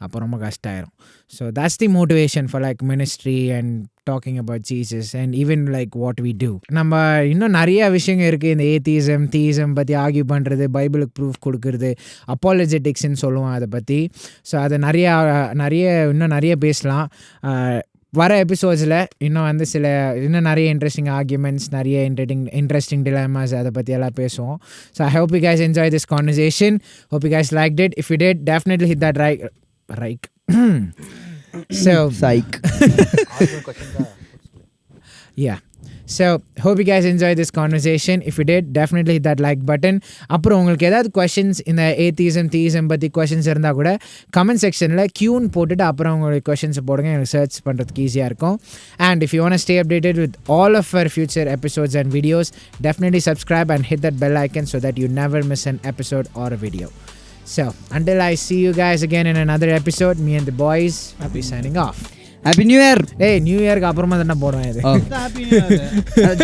அப்போ ரொம்ப கஷ்டம் ஆயிரும். So that's the motivation for like ministry and talking about Jesus and even like what we do. நம்ம இன்னும் நிறைய விஷயங்கள் இருக்குது. இந்த ஏத்திசம் தீசம் பற்றி ஆர்கியூ பண்ணுறது, பைபிளுக்கு ப்ரூஃப் கொடுக்கறது, அப்பாலஜெட்டிக்ஸ்ன்னு சொல்லுவோம் அதை பற்றி. ஸோ அதை இன்னும் நிறைய பேசலாம். வர எபிசோட்ஸில் இன்னும் வந்து இன்னும் நிறைய இன்ட்ரெஸ்டிங் ஆர்கியூமெண்ட்ஸ், நிறைய இன்ட்ரெஸ்டிங் டிலமாஸ் அதை பற்றி எல்லாம் பேசுவோம். So I hope you guys enjoy this conversation. Hope you guys liked it. If you did, definitely hit that like. So psych. Yeah. So hope you guys enjoyed this conversation. If you did, definitely hit that like button. அப்புறம் உங்களுக்கு ஏதாவது questions இந்த atheism தீசம் பற்றி questions இருந்தால் கூட comment செக்ஷனில் Q-ன்னு போட்டுட்டு அப்புறம் உங்களுடைய questions போடுங்க. எனக்கு சர்ச் பண்ணுறதுக்கு ஈஸியாக இருக்கும். And if you want to stay updated with all of our future episodes and videos, definitely subscribe and hit that bell icon so that you never miss an episode or a video. So, until I see you guys again in another episode, me and the boys will be signing off. Happy New Year. Hey, New Year க்கு அப்புறமா தான போறோம் இது. Happy New Year.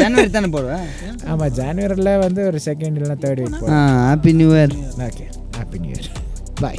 ஜனவரி தான போடுவேன். ஆமா, ஜனவரில வந்து ஒரு செகண்ட் இல்ல தேர்ட் வீக் போறோம். Happy New Year. Okay, Happy New Year. Bye.